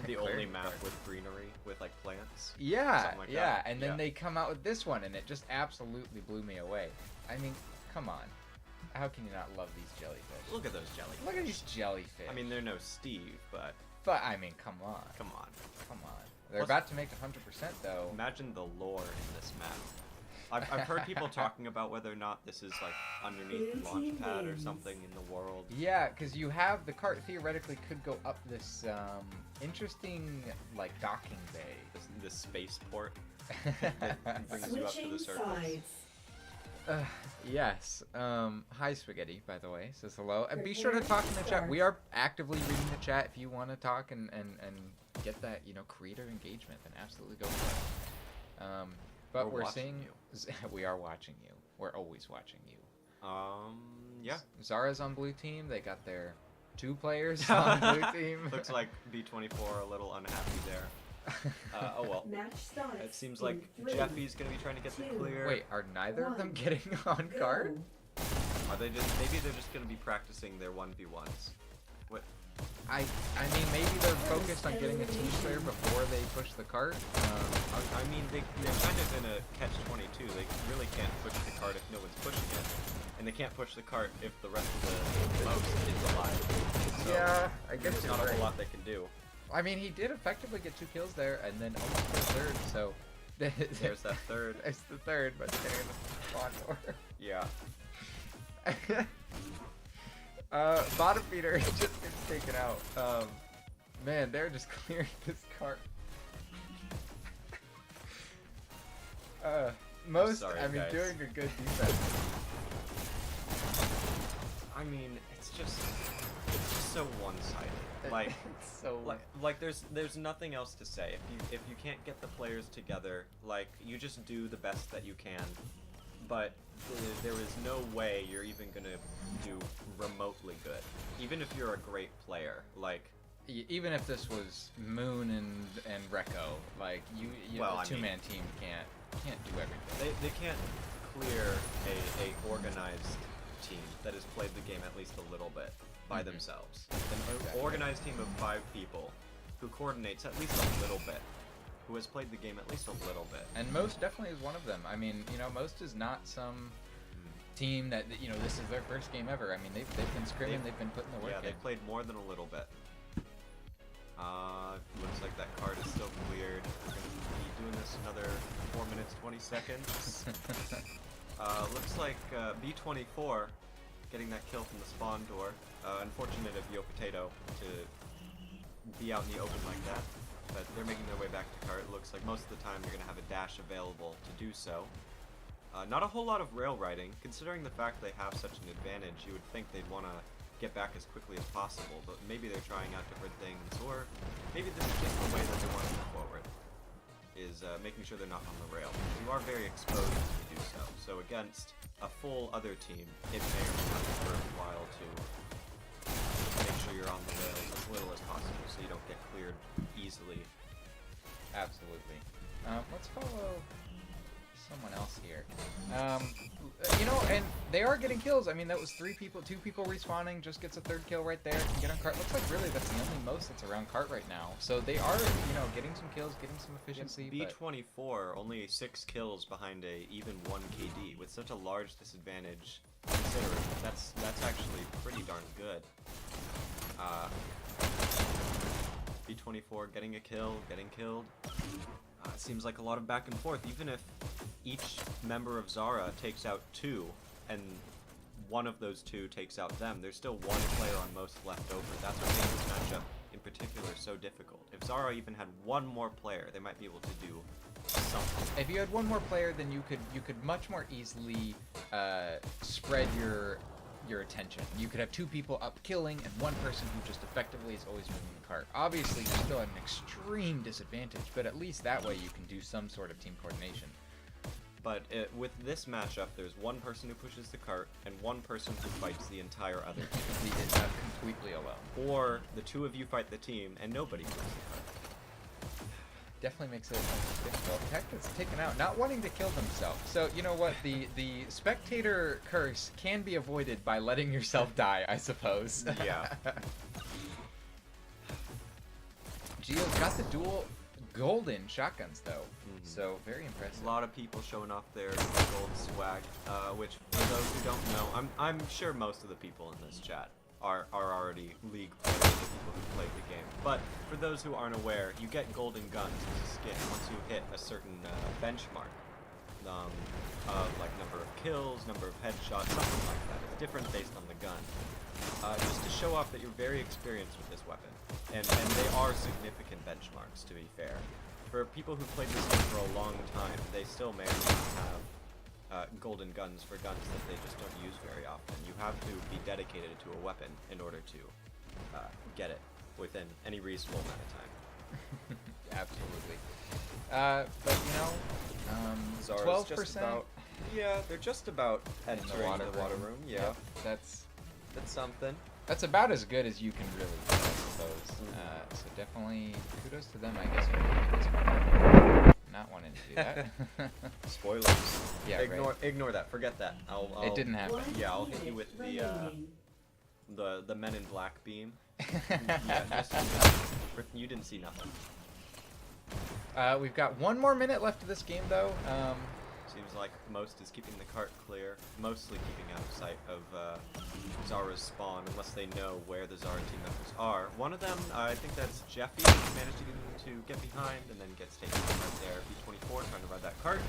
the only map with greenery with like plants. Yeah, like yeah, and then they come out with this one and it just absolutely blew me away. I mean, come on. How can you not love these jellyfish? Look at those jellyfish. Look at these jellyfish. I mean, they're no Steve, but I mean, come on. Come on. They're about to make 100% though. Imagine the lore in this map. I've heard people talking about whether or not this is like underneath the launch pad or something in the world. Yeah, because you have the cart theoretically could go up this interesting like docking bay. This spaceport that brings you up to the surface. Yes. Hi Spaghetti, by the way, says hello. And be sure to talk in the chat. We are actively reading the chat. If you want to talk and get that, creator engagement, then absolutely go for it. But we're seeing you. We are watching you. We're always watching you. Yeah. Zara's on blue team. They got their 2 players on blue team. Looks like B24 a little unhappy there. Oh well. Match starts. It seems in like 3, Jeffy's gonna be trying to get the 2, clear. Wait, are neither of them 1, getting on cart? go. Are they just maybe they're just gonna be practicing their 1v1s? What? I mean, maybe they're focused on getting a team clear before they push the cart. I mean, they're kind of in a catch-22. They really can't push the cart if no one's pushing it, and they can't push the cart if the rest of the most is alive. So Yeah, I guess there's you're not a right. whole lot they can do. I mean, he did effectively get 2 kills there, and then almost a third. So There's that third. It's the third, but staying in the spawn door. Yeah. Bottom feeder just gets taken out. Man, they're just clearing this cart. Most, Sorry, I mean, guys. doing a good defense. I mean, it's just so one-sided. Like, It's so like there's nothing else to say. If you can't get the players together, like you just do the best that you can. But there is no way you're even gonna do remotely good, even if you're a great player. Like, even if this was Moon and Rekko, like you Well, a I mean- two-man team can't do everything. they can't clear a organized team that has played the game at least a little bit by themselves. An Exactly. organized team of 5 people who coordinates at least a little bit, who has played the game at least a little bit. And Most definitely is one of them. I mean, Most is not some team that this is their first game ever. I mean, they've been scrimming, they've been putting the work Yeah, in. they played more than a little bit. Looks like that card is still cleared. We're gonna be doing this another 4 minutes 20 seconds. Looks like B24 getting that kill from the spawn door. Unfortunate of Yo Potato to be out in the open like that, but they're making their way back to cart. It looks like most of the time you're gonna have a dash available to do so. Not a whole lot of rail riding, considering the fact they have such an advantage. You would think they'd want to get back as quickly as possible, but maybe they're trying out different things, or maybe this is just the way that they want to move forward, is making sure they're not on the rail. You are very exposed to do so. So against a full other team, it may or may not be worthwhile to make sure you're on the rails as little as possible so you don't get cleared easily. Absolutely. Let's follow someone else here. And they are getting kills. I mean, that was 2 people respawning, just gets a 3rd kill right there. Can get on cart. Looks like really that's the only Most that's around cart right now. So they are, getting some kills, getting some efficiency. But B24 only 6 kills behind a even 1 KD with such a large disadvantage. Considering that's actually pretty darn good. B24 getting a kill, getting killed. It seems like a lot of back and forth. Even if each member of Zara takes out 2, and one of those 2 takes out them, there's still 1 player on Most left over. That's what makes this matchup in particular so difficult. If Zara even had 1 more player, they might be able to do something. if you had 1 more player, then you could much more easily spread your attention. You could have 2 people up killing and 1 person who just effectively is always moving the cart. Obviously, you're still at an extreme disadvantage, but at least that way you can do some sort of team coordination. But with this matchup, there's 1 person who pushes the cart and 1 person who fights the entire other team. It's not completely alone. Or the 2 of you fight the team and nobody pushes the cart. Definitely makes it difficult. Tech gets taken out, not wanting to kill himself. So you know what? The spectator curse can be avoided by letting yourself die, I suppose. Yeah. Gio's got the dual golden shotguns though, so very impressive. A lot of people showing off their gold swag, which for those who don't know, I'm sure most of the people in this chat are already League players, the people who played the game. But for those who aren't aware, you get golden guns as a skin once you hit a certain benchmark of like number of kills, number of headshots, something like that. It's different based on the gun. Just to show off that you're very experienced with this weapon. And they are significant benchmarks, to be fair. For people who played this game for a long time, they still may or may not have golden guns for guns that they just don't use very often. You have to be dedicated to a weapon in order to get it within any reasonable amount of time. Absolutely. But Zara's 12%. just about, yeah, they're just about entering the water room. Yeah, Yep, that's something. That's about as good as you can really do, I suppose. So definitely kudos to them, I guess, for making this one. Not wanting to do that. Spoilers. Yeah, Ignore that. Forget that. I'll It didn't happen. Yeah, I'll hit you with the Men in Black beam. Yeah, just, you didn't see nothing. We've got 1 more minute left of this game, though. Seems like most is keeping the cart clear, mostly keeping out of sight of Zara's spawn, unless they know where the Zara team members are. One of them, I think that's Jeffy, managed to get behind and then gets taken right there. B24 trying to ride that cart.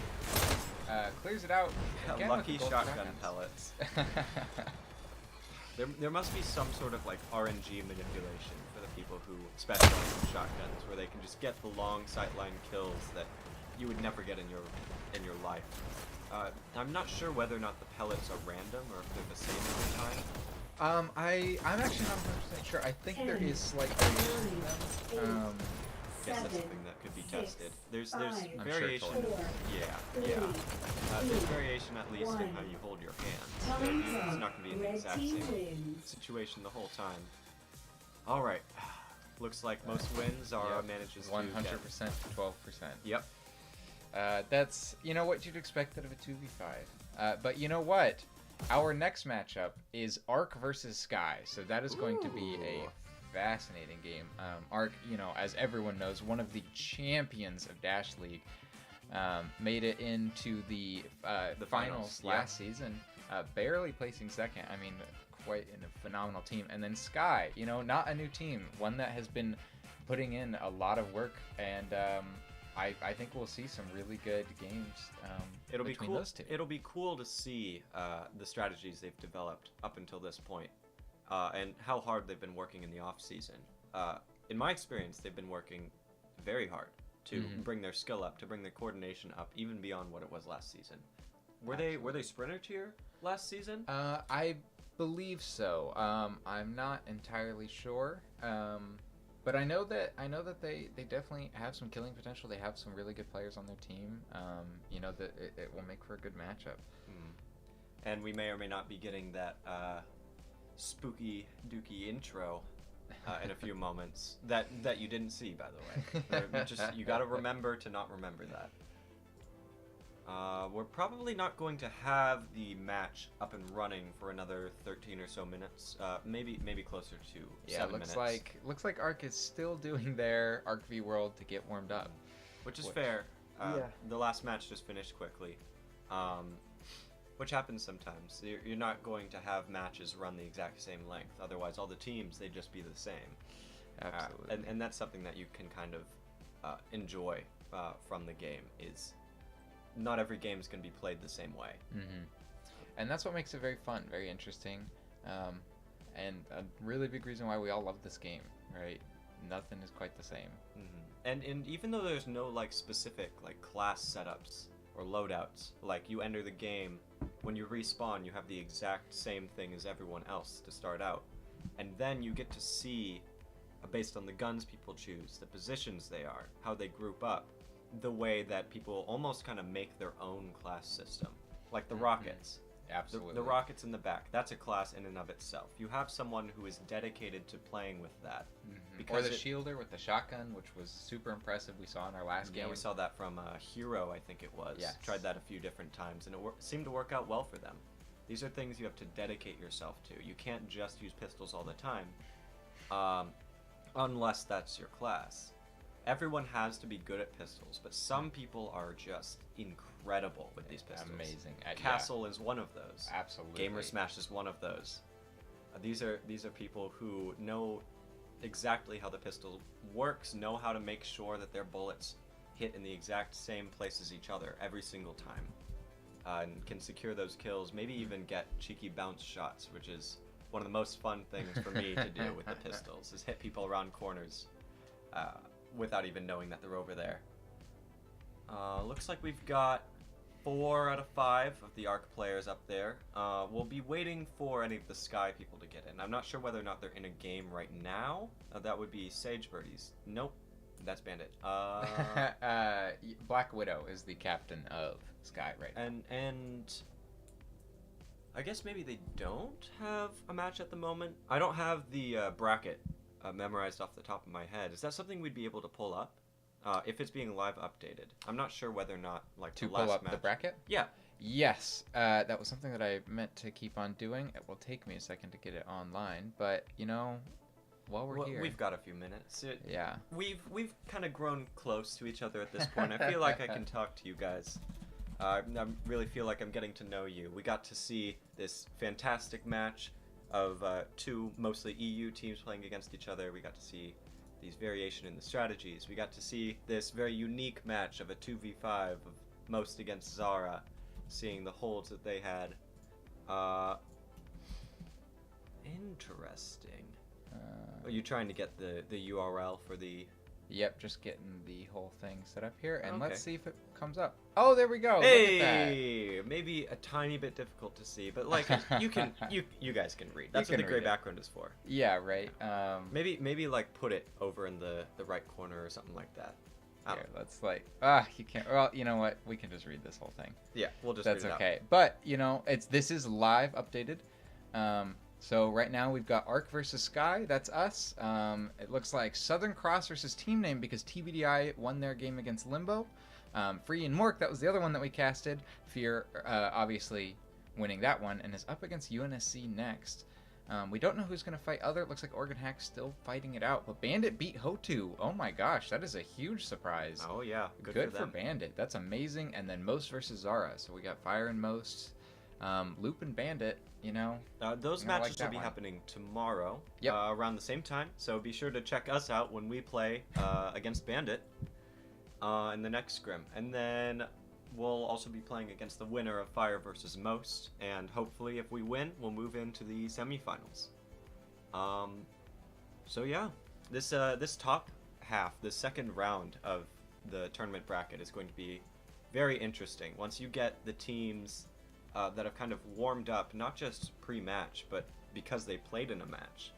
Clears it out. Again with Lucky the gold shotgun shotguns. pellets. There must be some sort of like RNG manipulation for the people who specialize in shotguns, where they can just get the long sightline kills that you would never get in your life. I'm not sure whether or not the pellets are random or if they're the same every time. I'm actually not 100% sure. I think there is slight variation in them. I guess that's something that could be tested. There's I'm variation. sure totally. Yeah. There's variation at least in how you hold your hand. So it's not going to be in the exact same situation the whole time. All right. Looks like most wins Zara manages to 100% get. to 12%. Yep. That's, you know, what you'd expect out of a 2v5. But you know what? Our next matchup is Arc versus Sky. So that is going to be a fascinating game. Arc, you know, as everyone knows, one of the champions of Dash League, made it into the finals last season, barely placing second. I mean, quite a phenomenal team. And then Sky, you know, not a new team, one that has been putting in a lot of work, and I think we'll see some really good games It'll be between cool. those two. It'll be cool to see the strategies they've developed up until this point, and how hard they've been working in the off season. In my experience, they've been working very hard to bring their skill up, to bring their coordination up, even beyond what it was last season. Were they sprinter tier last season? I believe so. I'm not entirely sure. But I know that they definitely have some killing potential. They have some really good players on their team. You know, that it will make for a good matchup. And we may or may not be getting that spooky dookie intro in a few moments that you didn't see, by the way. You got to remember to not remember that. We're probably not going to have the match up and running for another 13 or so minutes. Maybe closer to 7 minutes. Looks like Arc is still doing their Arc v World to get warmed up, which is fair. The last match just finished quickly, which happens sometimes. You're not going to have matches run the exact same length. Otherwise, all the teams, they'd just be the same. Absolutely. And that's something that you can kind of enjoy from the game, is not every game is going to be played the same way. And that's what makes it very fun, very interesting, and a really big reason why we all love this game, right? Nothing is quite the same. And even though there's no like specific like class setups or loadouts, like you enter the game, when you respawn, you have the exact same thing as everyone else to start out, and then you get to see, based on the guns people choose, the positions they are, how they group up, the way that people almost kind of make their own class system, like the rockets. Absolutely. The rockets in the back, that's a class in and of itself. You have someone who is dedicated to playing with that. Or the shielder with the shotgun, which was super impressive. We saw in our last game. Yeah, we saw that from Hero, I think it was. Yes. Tried that a few different times, and it seemed to work out well for them. These are things you have to dedicate yourself to. You can't just use pistols all the time, unless that's your class. Everyone has to be good at pistols, but some people are just incredible with these pistols. Amazing. Castle is one of those. Absolutely. Gamer Smash is one of those. These are people who know exactly how the pistol works, know how to make sure that their bullets hit in the exact same place as each other every single time, and can secure those kills, maybe even get cheeky bounce shots, which is one of the most fun things for me to do with the pistols, is hit people around corners without even knowing that they're over there. Looks like we've got 4 out of 5 of the Arc players up there. We'll be waiting for any of the Sky people to get in. I'm not sure whether or not they're in a game right now. That would be Sage Birdies. Nope, that's Bandit. Black Widow is the captain of Sky right now. And I guess maybe they don't have a match at the moment. I don't have the bracket memorized off the top of my head. Is that something we'd be able to pull up? If it's being live updated. I'm not sure whether or not, like, To the last pull up match. the bracket? Yeah. Yes, that was something that I meant to keep on doing. It will take me a second to get it online, but you know, while we're here, We've got a few minutes. yeah, We've kind of grown close to each other at this point. I feel like I can talk to you guys. I really feel like I'm getting to know you. We got to see this fantastic match of two mostly EU teams playing against each other. We got to see these variation in the strategies. We got to see this very unique match of a 2v5 of Most against Zara, seeing the holds that they had. Interesting. Are you trying to get the URL for the... Yep, just getting the whole thing set up here, and Okay. let's see if it comes up. Oh, there we go. Hey, maybe a tiny bit difficult to see, but like you guys can read. That's what can the gray read it. background is for. Yeah, right. Maybe like put it over in the right corner or something like that. Here, let's you can't. Well, you know what? We can just read this whole thing. Yeah, we'll just That's read it okay. out. But you know, this is live updated. So right now we've got Arc versus Sky. That's us. It looks like Southern Cross versus Team Name because TBDI won their game against Limbo. Free and Mork, that was the other one that we casted. Fear, obviously winning that one, and is up against UNSC next. We don't know who's going to fight other. It looks like Organ Hack's still fighting it out. But Bandit beat Hotu. Oh my gosh, that is a huge surprise. Oh yeah, Good for for them. Bandit. That's amazing. And then Most versus Zara. So we got Fire and Most. Loop and Bandit, you know. Those I'm gonna matches like that will be one. happening tomorrow, Yep. around the same time. So be sure to check us out when we play against Bandit in the next scrim, and then we'll also be playing against the winner of Fire versus Most, and hopefully, if we win, we'll move into the semifinals. So yeah, this top half, the second round of the tournament bracket is going to be very interesting. Once you get the teams that have kind of warmed up, not just pre-match, but because they played in a match.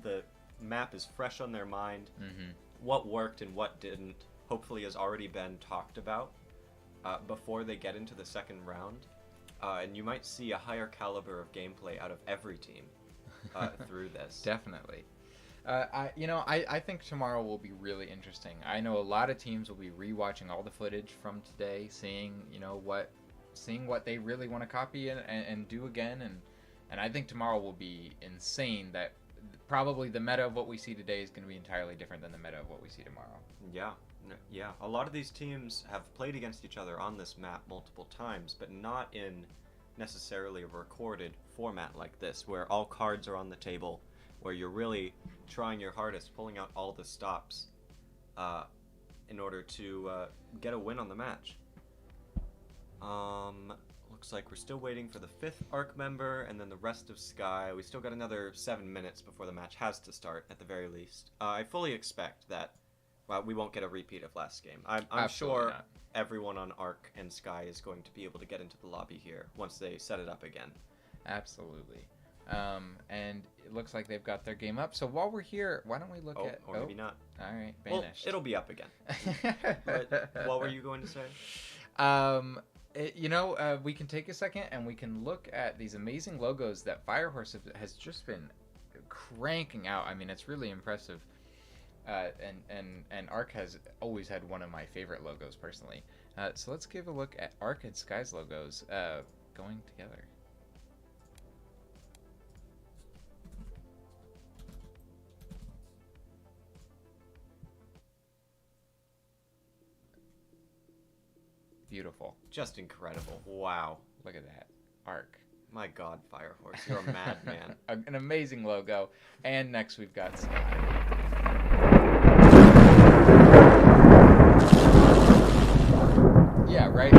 The map is fresh on their mind. Mm-hmm. What worked and what didn't, hopefully, has already been talked about before they get into the second round. And you might see a higher caliber of gameplay out of every team through this. Definitely. I think tomorrow will be really interesting. I know a lot of teams will be rewatching all the footage from today, seeing what they really want to copy and do again, and I think tomorrow will be insane. That probably the meta of what we see today is going to be entirely different than the meta of what we see tomorrow. Yeah. A lot of these teams have played against each other on this map multiple times, but not in necessarily a recorded format like this, where all cards are on the table, where you're really trying your hardest, pulling out all the stops in order to get a win on the match. Looks like we're still waiting for the 5th ARC member and then the rest of Sky. We still got another 7 minutes before the match has to start, at the very least. I fully expect that we won't get a repeat of last game. I'm sure not. everyone on ARC and Sky is going to be able to get into the lobby here once they set it up again. Absolutely. And it looks like they've got their game up. So while we're here, why don't we look at... Or maybe not. All right, Well, banished. it'll be up again. But what were you going to say? We can take a second and we can look at these amazing logos that Firehorse has just been cranking out. I mean, it's really impressive. And Arc has always had one of my favorite logos personally. So let's give a look at Arc and Sky's logos going together. Beautiful. Just incredible. Wow. Look at that. Arc. My God, Firehorse, you're a madman. An amazing logo. And next we've got Sky. Yeah, right?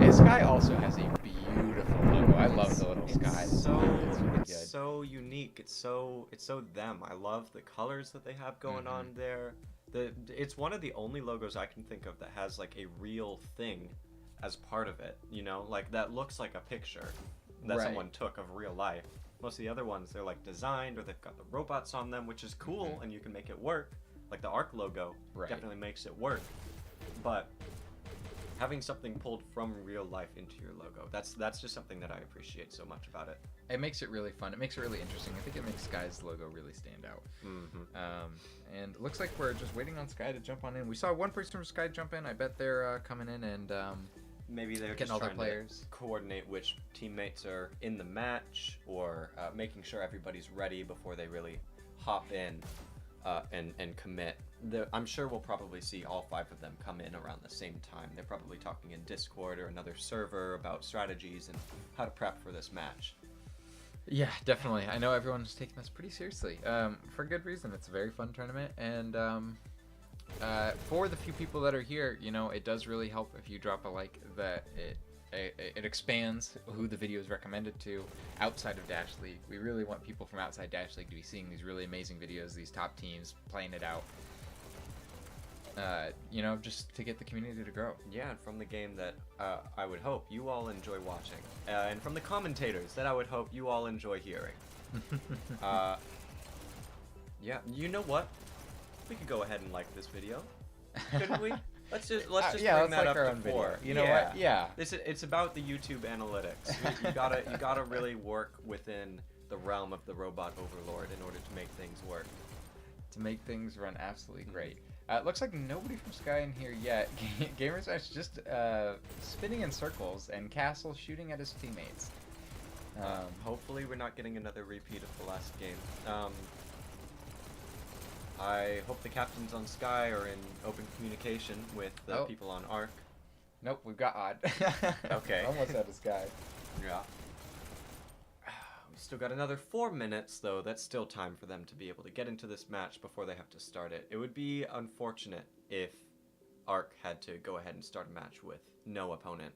And Sky also has a beautiful logo. I love the little sky. It's really good. So unique. It's so them. I love the colors that they have going on there. It's one of the only logos I can think of that has like a real thing as part of it, you know, like that looks like a picture that Right. someone took of real life. Most of the other ones, they're like designed or they've got the robots on them, which is cool and you can make it work. Like the ARC logo Right. definitely makes it work. But having something pulled from real life into your logo. That's just something that I appreciate so much about it. It makes it really fun. It makes it really interesting. I think it makes Sky's logo really stand out. And it looks like we're just waiting on Sky to jump on in. We saw one person from Sky jump in. I bet they're coming in and maybe they're getting just all their trying players. to coordinate which teammates are in the match, or making sure everybody's ready before they really hop in and commit. I'm sure we'll probably see all 5 of them come in around the same time. They're probably talking in Discord or another server about strategies and how to prep for this match. Yeah, definitely. I know everyone's taking this pretty seriously, for good reason. It's a very fun tournament, and for the few people that are here, you know, it does really help if you drop a like. That it expands who the video is recommended to outside of Dash League. We really want people from outside Dash League to be seeing these really amazing videos, these top teams playing it out. You know, just to get the community to grow. Yeah, and from the game that I would hope you all enjoy watching, and from the commentators that I would hope you all enjoy hearing. Yeah, you know what? We could go ahead and like this video, couldn't we? Let's just yeah, bring let's that like up our to own 4. video. You know what? Yeah. It's about the YouTube analytics. You gotta really work within the realm of the robot overlord in order to make things work. To make things run absolutely great. It looks like nobody from Sky in here yet. Gamers are just spinning in circles and Castle shooting at his teammates. Hopefully we're not getting another repeat of the last game. I hope the captains on Sky are in open communication with the people on Arc. Nope, we've got Odd. Okay. Almost out of Sky. Yeah. We still got another 4 minutes, though. That's still time for them to be able to get into this match before they have to start it. It would be unfortunate if Arc had to go ahead and start a match with no opponent.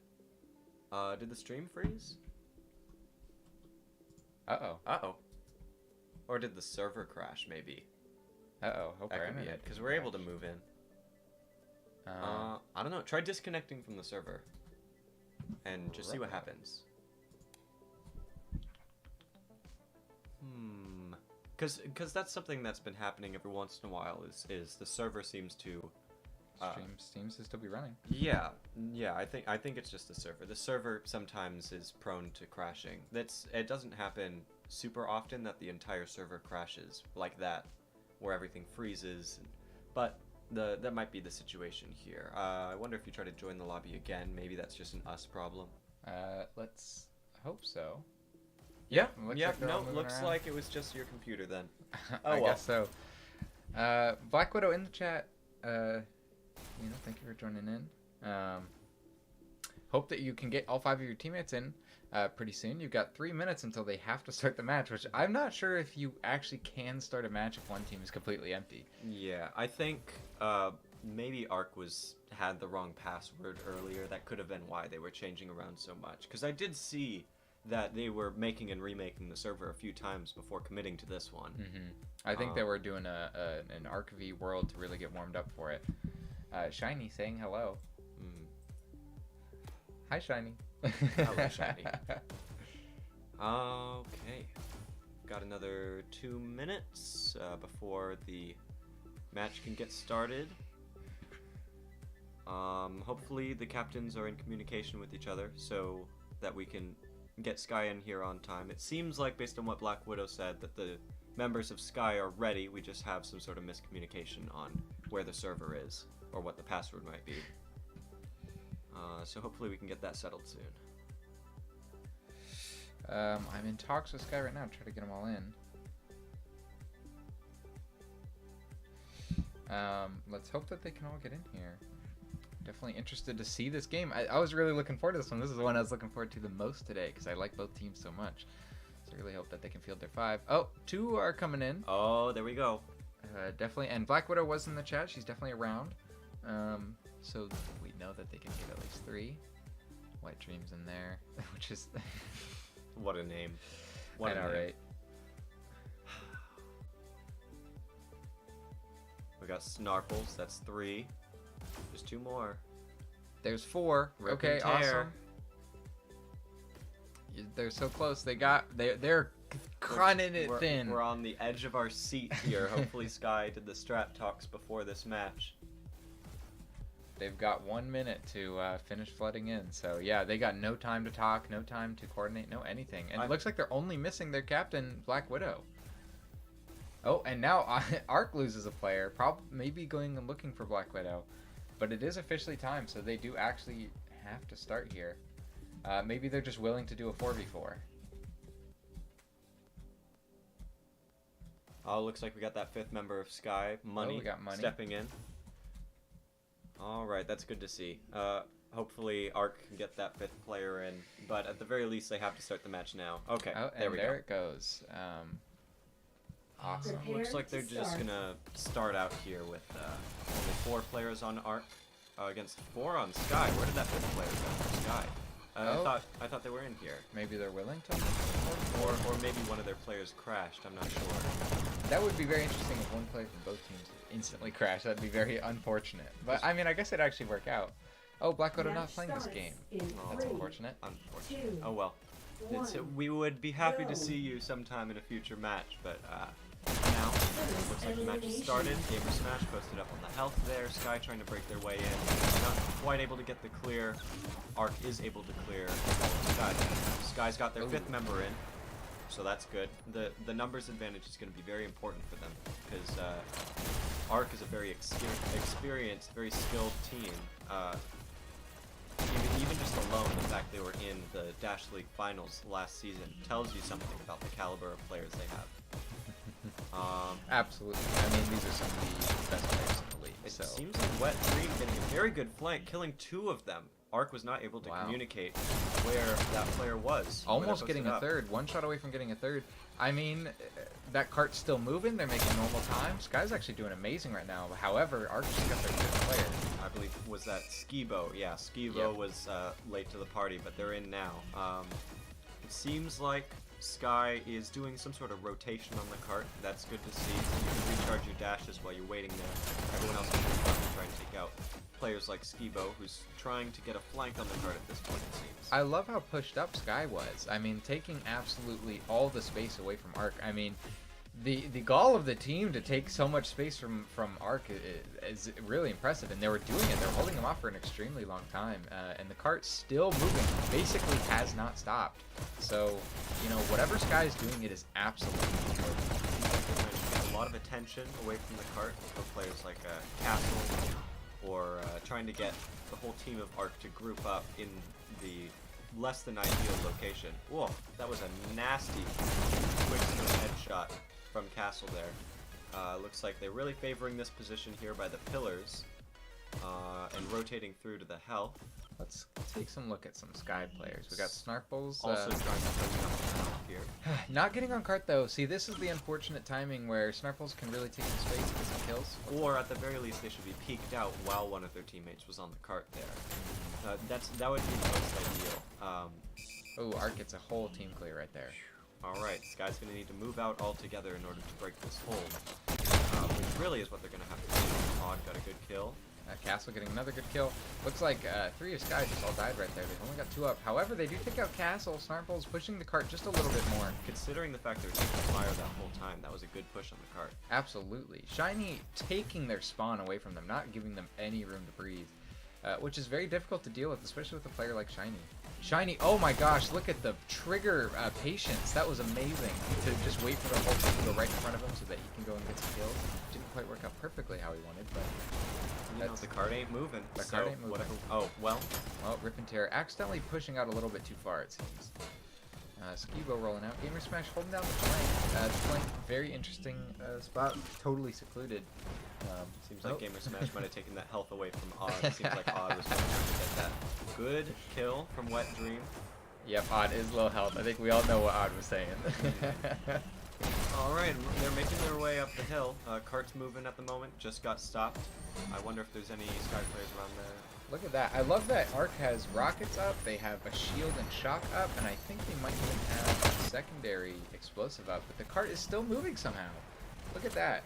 Did the stream freeze? Uh-oh. Uh-oh. Or did the server crash, maybe? Uh-oh. Hope That could be it, because we're able to move in. I don't know. Try disconnecting from the server and just see what happens. Because that's something that's been happening every once in a while. Is the server seems to Stream seems to still be running. Yeah. I think it's just the server. The server sometimes is prone to crashing. It doesn't happen super often that the entire server crashes like that, where everything freezes. But that might be the situation here. I wonder if you try to join the lobby again. Maybe that's just an us problem. Let's hope so. Yeah. Looks Yeah. like they're all No. moving Looks around. like it was just your computer then. I guess so. Black Widow in the chat. Thank you for joining in. Hope that you can get all 5 of your teammates in pretty soon. You've got 3 minutes until they have to start the match, which I'm not sure if you actually can start a match if one team is completely empty. Yeah, I think maybe Arc had the wrong password earlier. That could have been why they were changing around so much. Because I did see that they were making and remaking the server a few times before committing to this one. I think they were doing an Arc V world to really get warmed up for it. Shiny saying hello. Hi, Shiny. Hello, Shiny. Okay. Got another 2 minutes before the match can get started. Hopefully the captains are in communication with each other so that we can get Sky in here on time. It seems like, based on what Black Widow said, that the members of Sky are ready. We just have some sort of miscommunication on where the server is or what the password might be. So hopefully we can get that settled soon. I'm in talks with Sky right now, trying to get them all in. Let's hope that they can all get in here. Definitely interested to see this game. I was really looking forward to this one. This is the one I was looking forward to the most today because I like both teams so much. So I really hope that they can field their 5. Oh, 2 are coming in. Oh, there we go. Definitely. And Black Widow was in the chat. She's definitely around. So we know that they can get at least 3. White Dream's in there, which is... What a name. I know, right? We got Snarkles, that's 3. There's 2 more. There's 4. Rip Okay, and tear. awesome. They're so close. They're cutting it thin. We're on the edge of our seat here. Hopefully Sky did the strat talks before this match. They've got 1 minute to finish flooding in. So yeah, they got no time to talk, no time to coordinate, no anything. And it looks like they're only missing their captain, Black Widow. Oh, and now Ark loses a player, maybe going and looking for Black Widow. But it is officially time, so they do actually have to start here. Maybe they're just willing to do a 4v4. Oh, looks like we got that 5th member of Sky, Money, we got Money stepping in. All right, that's good to see. Hopefully Ark can get that 5th player in, but at the very least they have to start the match now. Okay, oh, there we go. There it goes. Awesome. Looks like they're just gonna start out here with only 4 players on Ark against 4 on Sky. Where did that 5th player go for Sky? I thought they were in here. Maybe they're willing to? Or maybe one of their players crashed, I'm not sure. That would be very interesting if one player from both teams instantly crashed. That'd be very unfortunate. But, I mean, I guess it'd actually work out. Oh, Black Widow not playing this game. That's unfortunate. Unfortunate. Oh well. We would be happy to see you sometime in a future match, but now looks like the match has started. Gamer Smash posted up on the health there. Sky trying to break their way in. Not quite able to get the clear. Ark is able to clear Sky. Sky's got their 5th member in, so that's good. The numbers advantage is going to be very important for them because Ark is a very experienced, very skilled team. Even just alone, the fact they were in the Dash League finals last season tells you something about the caliber of players they have. Absolutely. I mean, these are some of the best players in the league. It so. seems like Wet Dream getting a very good flank, killing 2 of them. Ark was not able to communicate where that player was. Almost getting a 3rd. 1 shot away from getting a 3rd. I mean, that cart's still moving. They're making normal time. Sky's actually doing amazing right now. However, Ark just got their 5th player. I believe, was that Skibo? Yeah, Skibo was late to the party, but they're in now. It seems like Sky is doing some sort of rotation on the cart. That's good to see. You can recharge your dashes while you're waiting there. Everyone else is trying to take out players like Skibo, who's trying to get a flank on the cart at this point, it seems. I love how pushed up Sky was. I mean, taking absolutely all the space away from Ark. I mean, the gall of the team to take so much space from Ark is really impressive, and they were doing it. They're holding him off for an extremely long time, and the cart's still moving. Basically has not stopped. So, you know, whatever Sky's doing, it is absolutely important. A lot of attention away from the cart for players like Castle, or trying to get the whole team of Ark to group up in the less than ideal location. Whoa, that was a nasty quick headshot from Castle there. Looks like they're really favoring this position here by the pillars and rotating through to the health. Let's take some look at some Sky players. We got Snarples. Also trying to focus on the health here. Not getting on cart though. See, this is the unfortunate timing where Snarples can really take some space and get some kills. Or at the very least, they should be peeked out while one of their teammates was on the cart there. That would be the most ideal. Oh, Ark gets a whole team clear right there. Alright, Sky's going to need to move out altogether in order to break this hold. Which really is what they're going to have to do. Odd got a good kill. Castle getting another good kill. Looks like 3 of Sky just all died right there. They've only got 2 up. However, they do take out Castle. Snarple's pushing the cart just a little bit more. Considering the fact they were taking fire that whole time, that was a good push on the cart. Absolutely. Shiny taking their spawn away from them, not giving them any room to breathe. Which is very difficult to deal with, especially with a player like Shiny. Shiny, oh my gosh, look at the trigger patience. That was amazing. To just wait for the whole team to go right in front of him so that he can go and get some kills. Didn't quite work out perfectly how he wanted, but... You know, the cart ain't moving. The cart ain't moving. Oh, well. Well, Rip and Tear accidentally pushing out a little bit too far, it seems. Skibo rolling out. Gamer Smash holding down the flank. The flank, very interesting spot. Totally secluded. Seems like Gamer Smash might have taken that health away from Odd. Seems like Odd was trying to get that. Good kill from Wet Dream. Yep, Odd is low health. I think we all know what Odd was saying. Alright, they're making their way up the hill. Cart's moving at the moment, just got stopped. I wonder if there's any Sky players around there. Look at that. I love that Ark has rockets up, they have a shield and shock up, and I think they might even have a secondary explosive up, but the cart is still moving somehow. Look at that.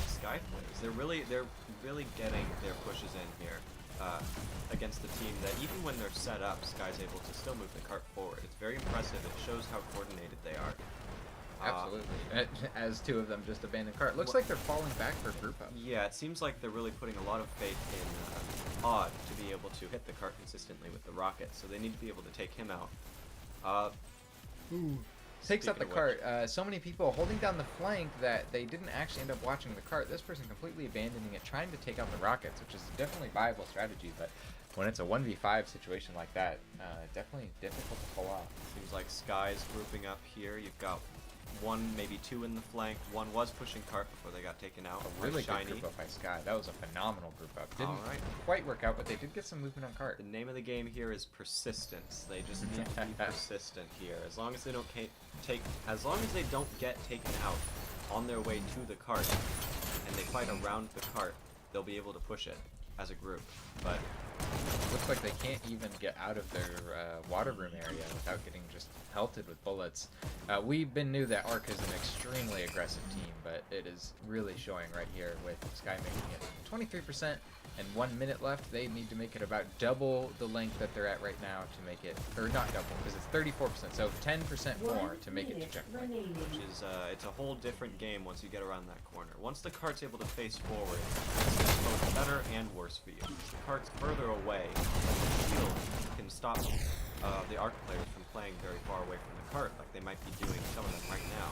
Sky players, they're really getting their pushes in here against the team that even when they're set up, Sky's able to still move the cart forward. It's very impressive. It shows how coordinated they are. Absolutely. As two of them just abandoned cart. Looks like they're falling back for group up. Yeah, it seems like they're really putting a lot of faith in Odd to be able to hit the cart consistently with the rocket, so they need to be able to take him out. Takes out the Speaking of cart. So many people holding down the flank that they didn't actually end up watching the cart. This person completely abandoning it, trying to take out the rockets, which is definitely a viable strategy, but when it's a 1v5 situation like that, definitely difficult to pull off. Seems like Sky's grouping up here. You've got one, maybe two in the flank. One was pushing cart before they got taken out. A really Shiny. good group up by Sky. That was a phenomenal group up. Didn't Alright. quite work out, but they did get some movement on cart. The name of the game here is persistence. They just need to be persistent here. As long as they don't as long as they don't get taken out on their way to the cart, and they fight around the cart, they'll be able to push it as a group. But looks like they can't even get out of their water room area without getting just pelted with bullets. We've been knew that Arc is an extremely aggressive team, but it is really showing right here with Sky making it 23% and 1 minute left. They need to make it about double the length that they're at right now to make it, or not double, because it's 34%, so 10% more to make it to checkpoint. which is it's a whole different game once you get around that corner. Once the cart's able to face forward, it's both better and worse for you. If the cart's further away, the shield can stop the Arc players from playing very far away from the cart, like they might be doing some of them right now.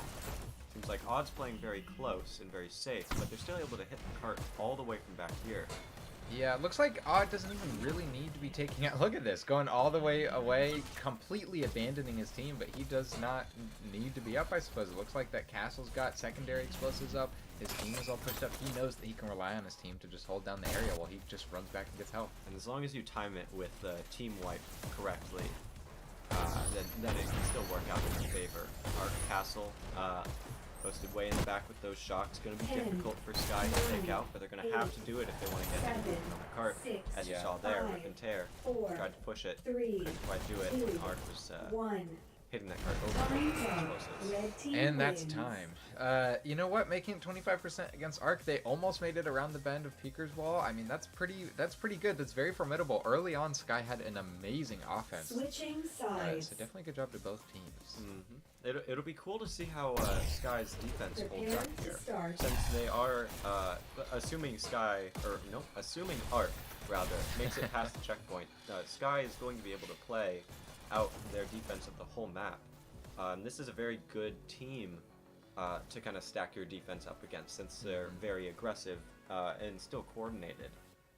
Seems like Odd's playing very close and very safe, but they're still able to hit the cart all the way from back here. Yeah, it looks like Odd doesn't even really need to be taking out. Look at this, going all the way away, completely abandoning his team, but he does not need to be up, I suppose. It looks like that Castle's got secondary explosives up. His team is all pushed up. He knows that he can rely on his team to just hold down the area while he just runs back and gets help. And as long as you time it with the team wipe correctly, then it can still work out in your favor. Arc Castle posted way in the back with those shocks. Going to be difficult for Sky to take out, but they're going to have to do it if they want to get anything on the cart. As you saw there, Rip and Tear tried to push it, couldn't quite do it. Arc was hitting that cart over with explosives. And that's time. You know what? Making it 25% against Arc, they almost made it around the bend of Peeker's Wall. I mean, that's pretty good. That's very formidable. Early on, Sky had an amazing offense. Switching sides. So definitely good job to both teams. It'll be cool to see how Sky's defense holds Prepare up to here, start. since they are assuming Arc rather makes it past the checkpoint. Sky is going to be able to play out their defense of the whole map. This is a very good team to kind of stack your defense up against, since they're very aggressive and still coordinated,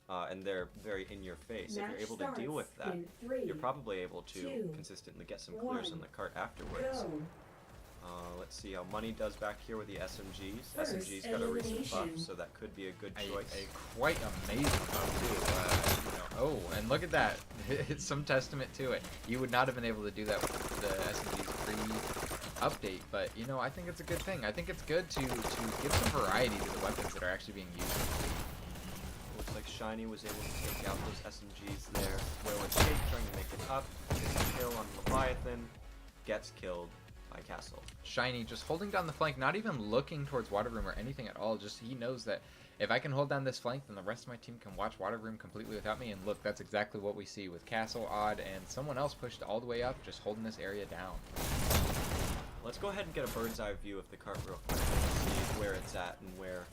and they're very in your face. If you're able to deal with that, you're probably able to consistently get some clears on the cart afterwards. Let's see how Money does back here with the SMGs. SMG's got a recent buff, so that could be a good choice. A quite amazing buff too. Oh, and look at that. It's some testament to it. You would not have been able to do that with the SMG's pre-update, but you know, I think it's a good thing. I think it's good to give some variety to the weapons that are actually being used. Looks like Shiny was able to take out those SMGs there. Where with Jake trying to make it up, gets a kill on Leviathan, gets killed by Castle. Shiny just holding down the flank, not even looking towards Water Room or anything at all. Just he knows that if I can hold down this flank, then the rest of my team can watch Water Room completely without me. And look, that's exactly what we see with Castle, Odd, and someone else pushed all the way up, just holding this area down. Let's go ahead and get a bird's eye view of the cart real quick and see where it's at and where.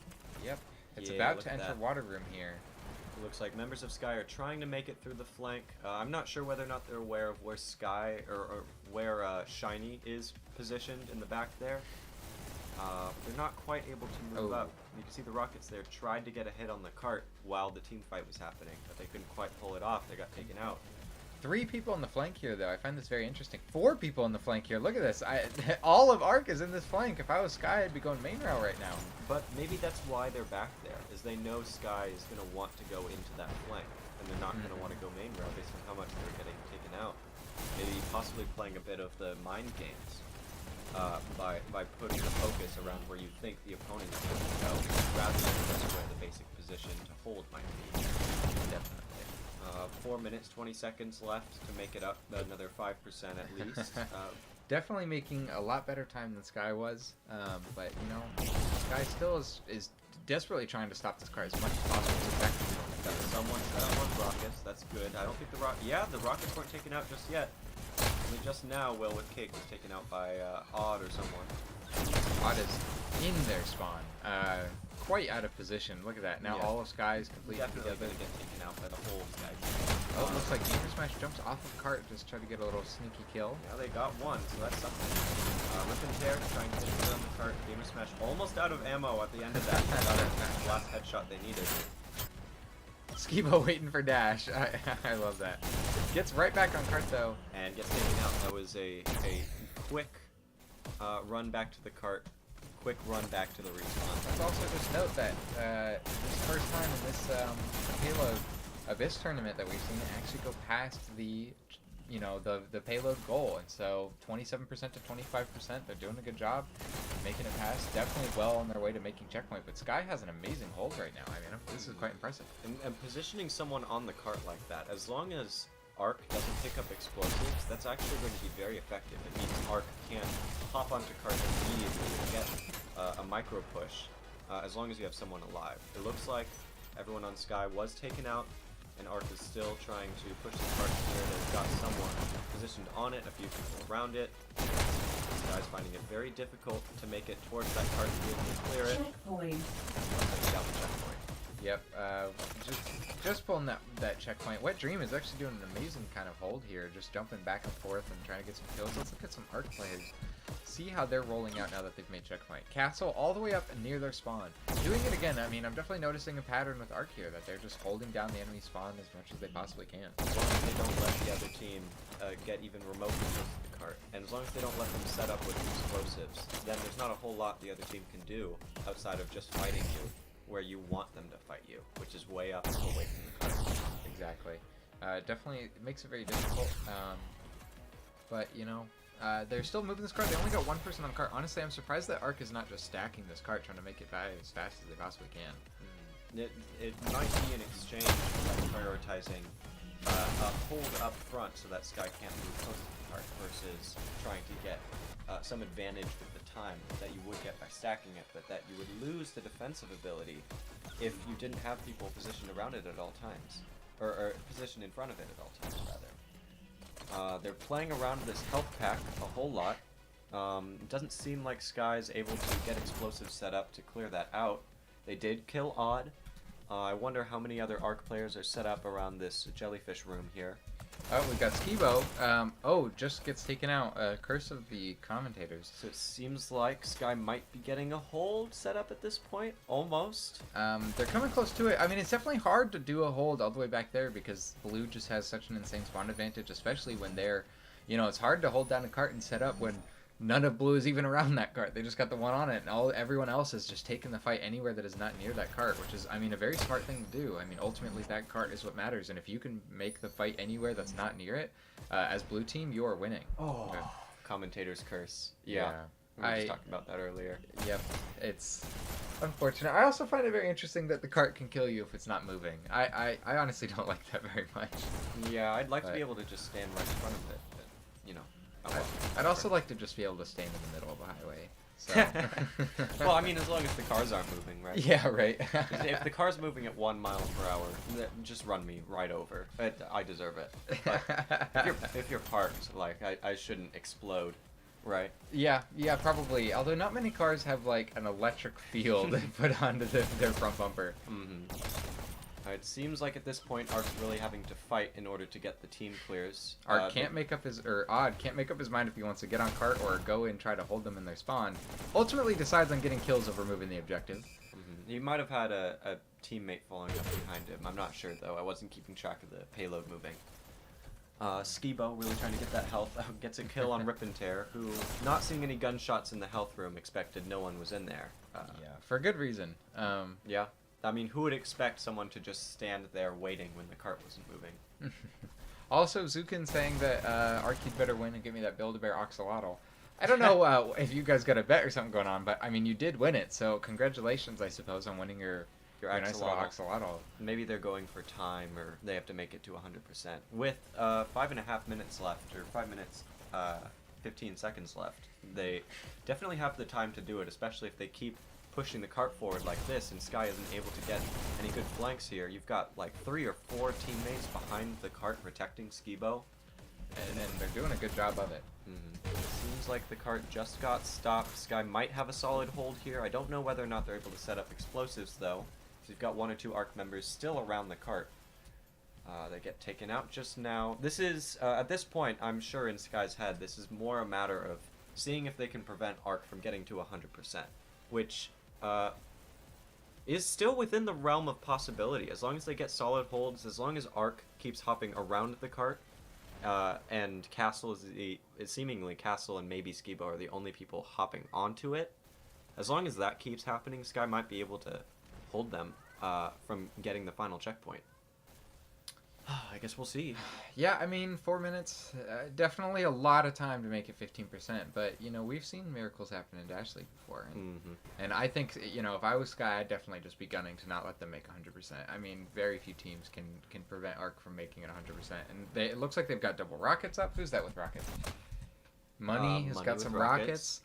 Yep, it's Yeah, about look to at enter that. Water Room here. It looks like members of Sky are trying to make it through the flank. I'm not sure whether or not they're aware of where Sky or where Shiny is positioned in the back there. They're not quite able to move up. You can see the rockets there tried to get a hit on the cart while the team fight was happening, but they couldn't quite pull it off. They got taken out. 3 people on the flank here, though. I find this very interesting. 4 people on the flank here. Look at this. All of Arc is in this flank. If I was Sky, I'd be going main route right now. But maybe that's why they're back there, is they know Sky is going to want to go into that flank, and they're not going to want to go main route based on how much they're getting taken out. Maybe possibly playing a bit of the mind games by putting the focus around where you think the opponent is going to go, rather than just where the basic position to hold might be. Definitely. 4 minutes, 20 seconds left to make it up another 5% at least. Definitely making a lot better time than Sky was, but you know, Sky still is desperately trying to stop this car as much as possible. It's effectively doing it. Someone set up on rockets. That's good. I don't think the rockets weren't taken out just yet. Only just now, Will with Cake was taken out by Odd or someone. Odd is in their spawn. Quite out of position. Look at that. Now Yeah. all of Sky is completely Definitely together. going to get taken out by the whole Sky. Oh, it looks like Gamer Smash jumps off of cart, just try to get a little sneaky kill. Yeah, they got one, so that's something. Rip and Tear trying to get on the cart. Gamer Smash almost out of ammo at the end of that. Got it. Last headshot they needed. Skibo waiting for dash. I love that. Gets right back on cart though. And gets taken out. That was a quick run back to the cart. Quick run back to the respawn. Let's also just note that this first time in this payload of this tournament that we've seen it actually go past the, you know, the payload goal, and so 27% to 25%, they're doing a good job making it past. Definitely well on their way to making checkpoint, but Sky has an amazing hold right now. I mean, this is quite impressive. And positioning someone on the cart like that, as long as Arc doesn't pick up explosives, that's actually going to be very effective. It means Arc can't hop onto cart immediately and get a micro push, as long as you have someone alive. It looks like everyone on Sky was taken out, and Arc is still trying to push the cart here. They've got someone positioned on it, a few people around it. Sky's finding it very difficult to make it towards that cart to be able to clear it. Checkpoint. Down the checkpoint. Yep, just pulling that checkpoint. Wet Dream is actually doing an amazing kind of hold here, just jumping back and forth and trying to get some kills. Let's look at some Arc players. See how they're rolling out now that they've made checkpoint. Castle all the way up near their spawn. Doing it again, I mean, I'm definitely noticing a pattern with Arc here, that they're just holding down the enemy spawn as much as they possibly can. As long as they don't let the other team get even remotely close to the cart, and as long as they don't let them set up with explosives, then there's not a whole lot the other team can do outside of just fighting you where you want them to fight you, which is way up away from the cart. Exactly. Definitely it makes it very difficult. But, you know, they're still moving this cart. They only got one person on cart. Honestly, I'm surprised that Arc is not just stacking this cart, trying to make it by as fast as they possibly can. It might be an exchange, like prioritizing a hold up front so that Sky can't move close to the cart versus trying to get some advantage with the time that you would get by stacking it, but that you would lose the defensive ability if you didn't have people positioned around it at all times, or positioned in front of it at all times, rather. They're playing around this health pack a whole lot. It doesn't seem like Sky's able to get explosives set up to clear that out. They did kill Odd. I wonder how many other Arc players are set up around this jellyfish room here. Oh, we've got Skibo. Just gets taken out. Curse of the commentators. So it seems like Sky might be getting a hold set up at this point, almost. They're coming close to it. I mean, it's definitely hard to do a hold all the way back there because Blue just has such an insane spawn advantage, especially when they're, you know, it's hard to hold down a cart and set up when none of Blue is even around that cart. They just got the one on it, and everyone else is just taking the fight anywhere that is not near that cart, which is, I mean, a very smart thing to do. I mean, ultimately, that cart is what matters, and if you can make the fight anywhere that's not near it, as Blue Team, you are winning. Oh, Okay. Commentator's curse. Yeah. We were just talking about that earlier. Yep, it's unfortunate. I also find it very interesting that the cart can kill you if it's not moving. I honestly don't like that very much. Yeah, I'd like to be able to just stand right in front of it, but, you know. I'd also like to just be able to stand in the middle of a highway. So. Well, I mean, as long as the cars aren't moving, right? Yeah, right. If the car's moving at 1 mile per hour, just run me right over. I deserve it. But if you're parked, like, I shouldn't explode, right? Yeah, probably. Although not many cars have, like, an electric field put onto their front bumper. It seems like at this point, Arc's really having to fight in order to get the team clears. Odd can't make up his mind if he wants to get on cart or go and try to hold them in their spawn. Ultimately decides on getting kills over moving the objective. He might have had a teammate following up behind him. I'm not sure, though. I wasn't keeping track of the payload moving. Skibo really trying to get that health. Gets a kill on Rip and Tear, who, not seeing any gunshots in the health room, expected no one was in there. Yeah, for good reason. Yeah. I mean, who would expect someone to just stand there waiting when the cart wasn't moving? Also, Zukin saying that Arcade better win and give me that Build-A-Bear Oxalotl. I don't know if you guys got a bet or something going on, but I mean, you did win it, so congratulations, I suppose, on winning your nice little Oxalotl. Maybe they're going for time, or they have to make it to 100%. With 5.5 minutes left, or 5 minutes, 15 seconds left, they definitely have the time to do it, especially if they keep pushing the cart forward like this, and Sky isn't able to get any good flanks here. You've got like 3 or 4 teammates behind the cart protecting Skibo. and they're doing a good job of it. Seems like the cart just got stopped. Sky might have a solid hold here. I don't know whether or not they're able to set up explosives, though. So you've got 1 or 2 ARC members still around the cart. They get taken out just now. This is, at this point, I'm sure in Sky's head, this is more a matter of seeing if they can prevent ARC from getting to 100%, which is still within the realm of possibility. As long as they get solid holds, as long as ARC keeps hopping around the cart, and Castle is seemingly Castle and maybe Skibo are the only people hopping onto it. As long as that keeps happening, Sky might be able to hold them from getting the final checkpoint. I guess we'll see. Yeah, I mean, 4 minutes, definitely a lot of time to make it 15%. But, you know, we've seen miracles happen in Dash League before. And I think, you know, if I was Sky, I'd definitely just be gunning to not let them make 100%. I mean, very few teams can prevent ARC from making it 100%. And it looks like they've got double rockets up. Who's that with rockets? Money has got some rockets.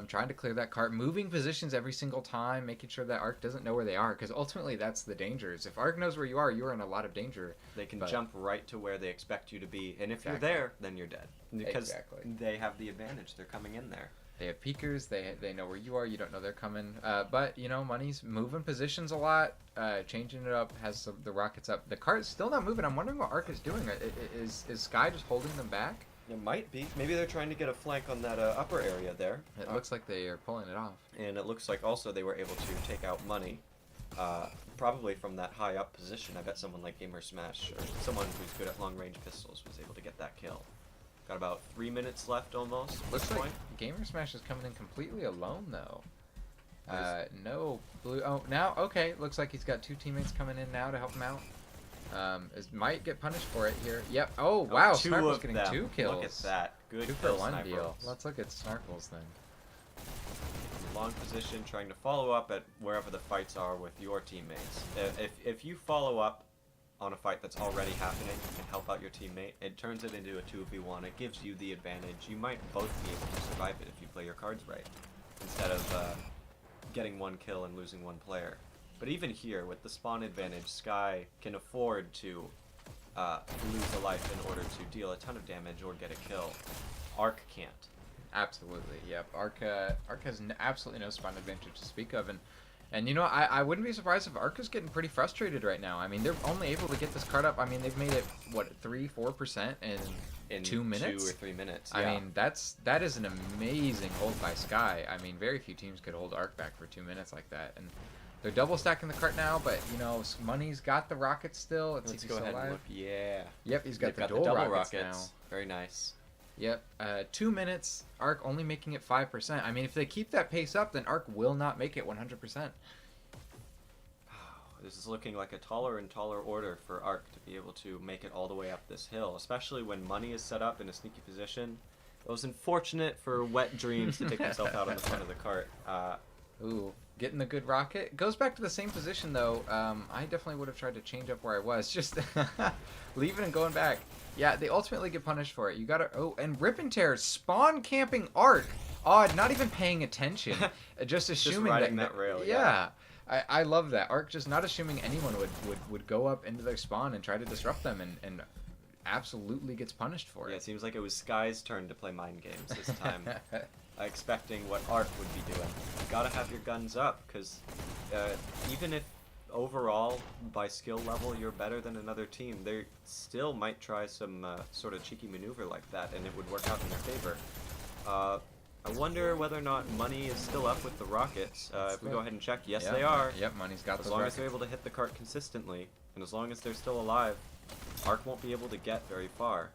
Trying to clear that cart, moving positions every single time, making sure that ARC doesn't know where they are, because ultimately that's the danger. If ARC knows where you are in a lot of danger. They can jump right to where they expect you to be, and if you're there, then you're dead. Because they have the advantage. They're coming in there. They have peekers. They know where you are. You don't know they're coming. But, you know, Money's moving positions a lot, changing it up, has the rockets up. The cart's still not moving. I'm wondering what ARC is doing. Is Sky just holding them back? It might be. Maybe they're trying to get a flank on that upper area there. It looks like they are pulling it off. And it looks like also they were able to take out Money, probably from that high up position. I bet someone like Gamer Smash or someone who's good at long range pistols was able to get that kill. Got about 3 minutes left almost. Looks like Gamer Smash is coming in completely alone though. No blue. Oh, now okay. Looks like he's got 2 teammates coming in now to help him out. Might get punished for it here. Yep. Oh, wow. Snarkle's getting 2 kills. Look at that. Good 2 for 1 deal. Let's look at Snarkle's then. Long position, trying to follow up at wherever the fights are with your teammates. If you follow up on a fight that's already happening and help out your teammate, it turns it into a 2v1. It gives you the advantage. You might both be able to survive it if you play your cards right, instead of getting 1 kill and losing 1 player. But even here, with the spawn advantage, Sky can afford to lose a life in order to deal a ton of damage or get a kill. ARC can't. Absolutely, yep. ARC has absolutely no spawn advantage to speak of, and you know, I wouldn't be surprised if ARC is getting pretty frustrated right now. I mean, they're only able to get this card up. I mean, they've made it what 3-4% in 2 minutes. 2 or 3 minutes. Yeah. I mean, that is an amazing hold by Sky. I mean, very few teams could hold ARC back for 2 minutes like that, and they're double stacking the cart now, but you know, Money's got the rockets still. Let's go ahead and look. Yeah. Yep, he's got the double rockets now. Very nice. Yep. 2 minutes. ARC only making it 5%. I mean, if they keep that pace up, then ARC will not make it 100%. This is looking like a taller and taller order for ARC to be able to make it all the way up this hill, especially when Money is set up in a sneaky position. It was unfortunate for Wet Dreams to take himself out on the front of the cart. Ooh. Getting the good rocket. Goes back to the same position, though. I definitely would have tried to change up where I was. Just leaving and going back. Yeah, they ultimately get punished for it. You gotta... Oh, and Rip and Tear spawn camping ARC. Odd, not even paying attention. Just assuming just riding that rail, yeah. I love that. ARC just not assuming anyone would go up into their spawn and try to disrupt them and absolutely gets punished for it. Yeah, it seems like it was Sky's turn to play mind games this time. Expecting what ARC would be doing. You gotta have your guns up, because even if overall by skill level you're better than another team, they still might try some sort of cheeky maneuver like that, and it would work out in their favor. I wonder whether or not Money is still up with the rockets. If we go ahead and check, yes, they are. Yep, Money's got as long as they're able to hit the cart consistently, and as long as they're still alive, ARC won't be able to get very far.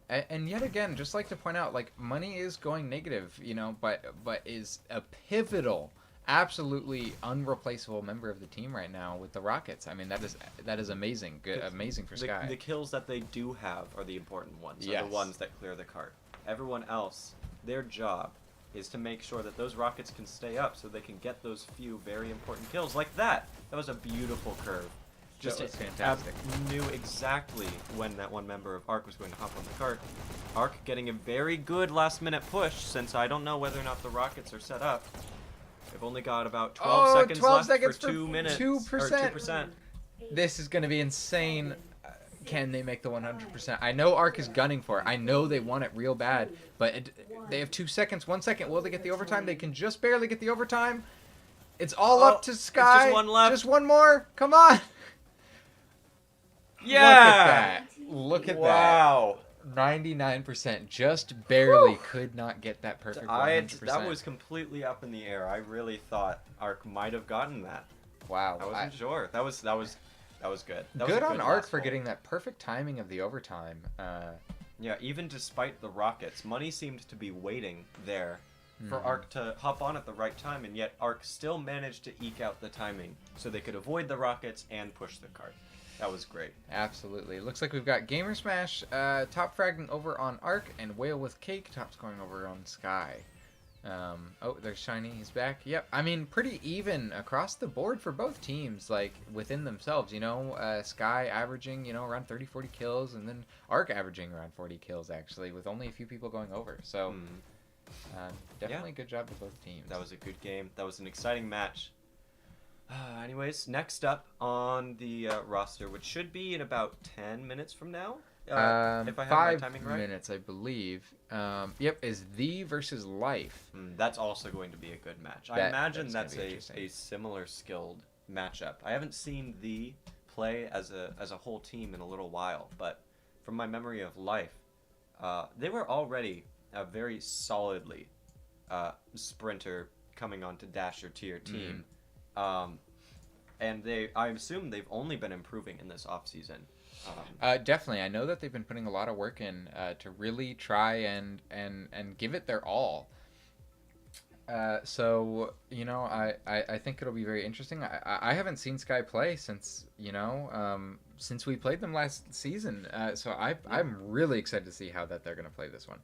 And yet again, just like to point out, like, Money is going negative, you know, but is a pivotal, absolutely unreplaceable member of the team right now with the rockets. I mean, that is amazing, good, amazing for Sky. The kills that they do have are the important ones. Yes. Are the ones that clear the cart. Everyone else, their job is to make sure that those rockets can stay up so they can get those few very important kills like that. That was a beautiful curve. Just fantastic. Knew exactly when that one member of ARC was going to hop on the cart. ARC getting a very good last-minute push, since I don't know whether or not the rockets are set up. They've only got about 12 seconds left for 2 minutes. 2%. 2%. This is going to be insane. Can they make the 100%? I know Arc is gunning for it. I know they want it real bad, but they have 2 seconds, 1 second. Will they get the overtime? They can just barely get the overtime. It's all up to Sky. Just one left. Just one more. Come on. Yeah. Look at that. Look at Wow. that. 99%. Just barely could not get that perfect 100%. That was completely up in the air. I really thought Arc might have gotten that. Wow. I wasn't sure. That was good. That was Good a on Arc last for goal. getting that perfect timing of the overtime. Yeah, even despite the rockets, money seemed to be waiting there for Arc to hop on at the right time, and yet Arc still managed to eke out the timing so they could avoid the rockets and push the cart. That was great. Absolutely. Looks like we've got Gamer Smash top fragging over on Arc, and Whale with Cake top scoring over on Sky. Oh, there's Shiny. He's back. Yep. I mean, pretty even across the board for both teams, like, within themselves, you know. Sky averaging, you know, around 30, 40 kills, and then Arc averaging around 40 kills, actually, with only a few people going over. So, definitely good job to both teams. That was a good game. That was an exciting match. Anyways, next up on the roster, which should be in about 10 minutes from now, if I have my 5 timing right. minutes, I believe. Yep, is The versus Life. That's also going to be a good match. I imagine that's a similar skilled matchup. I haven't seen The play as a whole team in a little while, but from my memory of Life, they were already a very solidly sprinter coming onto Dasher tier team. And I assume they've only been improving in this off season. Definitely, I know that they've been putting a lot of work in to really try and give it their all. So you know, I think it'll be very interesting. I haven't seen Sky play since since we played them last season. So I'm really excited to see how they're going to play this one.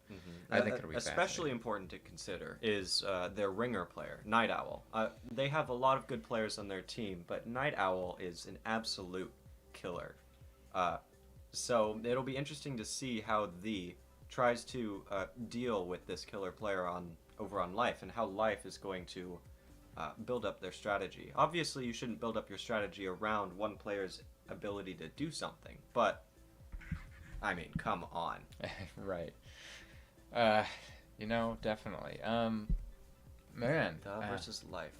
I think it'll be especially important to consider is their ringer player, Night Owl. They have a lot of good players on their team, but Night Owl is an absolute killer. So it'll be interesting to see how The tries to deal with this killer player over on Life, and how Life is going to build up their strategy. Obviously, you shouldn't build up your strategy around one player's ability to do something, but I mean, come on. Right. You know, definitely. Man. Versus Life.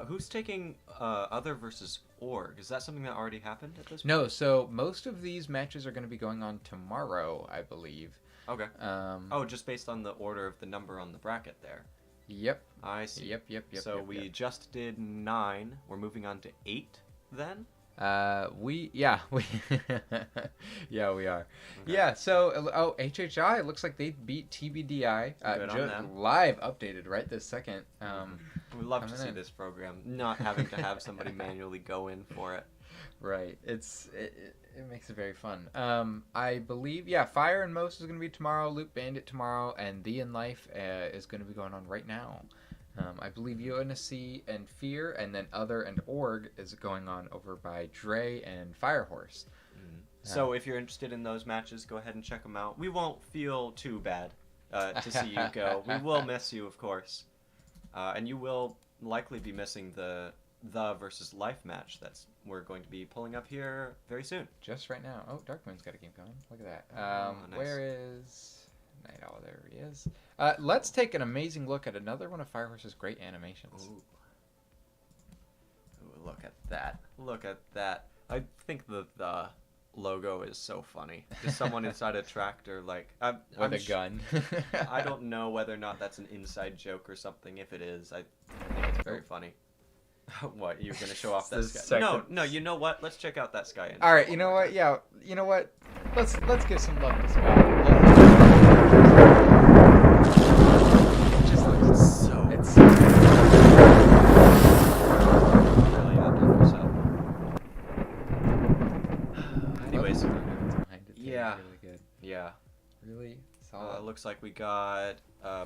Who's taking Other versus Org? Is that something that already happened at this point? No, so most of these matches are going to be going on tomorrow, I believe. Okay. Just based on the order of the number on the bracket there. Yep. I see. Yep. So we just did 9. We're moving on to 8 then? We are. Okay. Yeah, so HHI, it looks like they beat TBDI. Good on them. Live updated right this second. We love to see this program not having to have somebody manually go in for it. Right. It makes it very fun. I believe, Fire and Most is going to be tomorrow, Loop Bandit tomorrow, and The in Life is going to be going on right now. I believe UNSC and Fear, and then Other and Org is going on over by Dre and Firehorse. So if you're interested in those matches, go ahead and check them out. We won't feel too bad to see you go. We will miss you, of course. And you will likely be missing the versus Life match we're going to be pulling up here very soon. Just right now. Oh, Darkmoon's got a game going. Look at that. Nice. Where is Night Owl? There he is. Let's take an amazing look at another one of Firehorse's great animations. Ooh, look at that. Look at that. I think the logo is so funny. Just someone inside a tractor, like... With a gun. I don't know whether or not that's an inside joke or something. If it is, I think it's very funny. What, you're going to show off that sky? No, you know what? Let's check out that sky. All right, you know what? Yeah, you know what? Let's give some love to Sky. It just looks so... It's really outdone herself. Anyways. Yeah. Really good. Yeah. Really solid. Looks like we got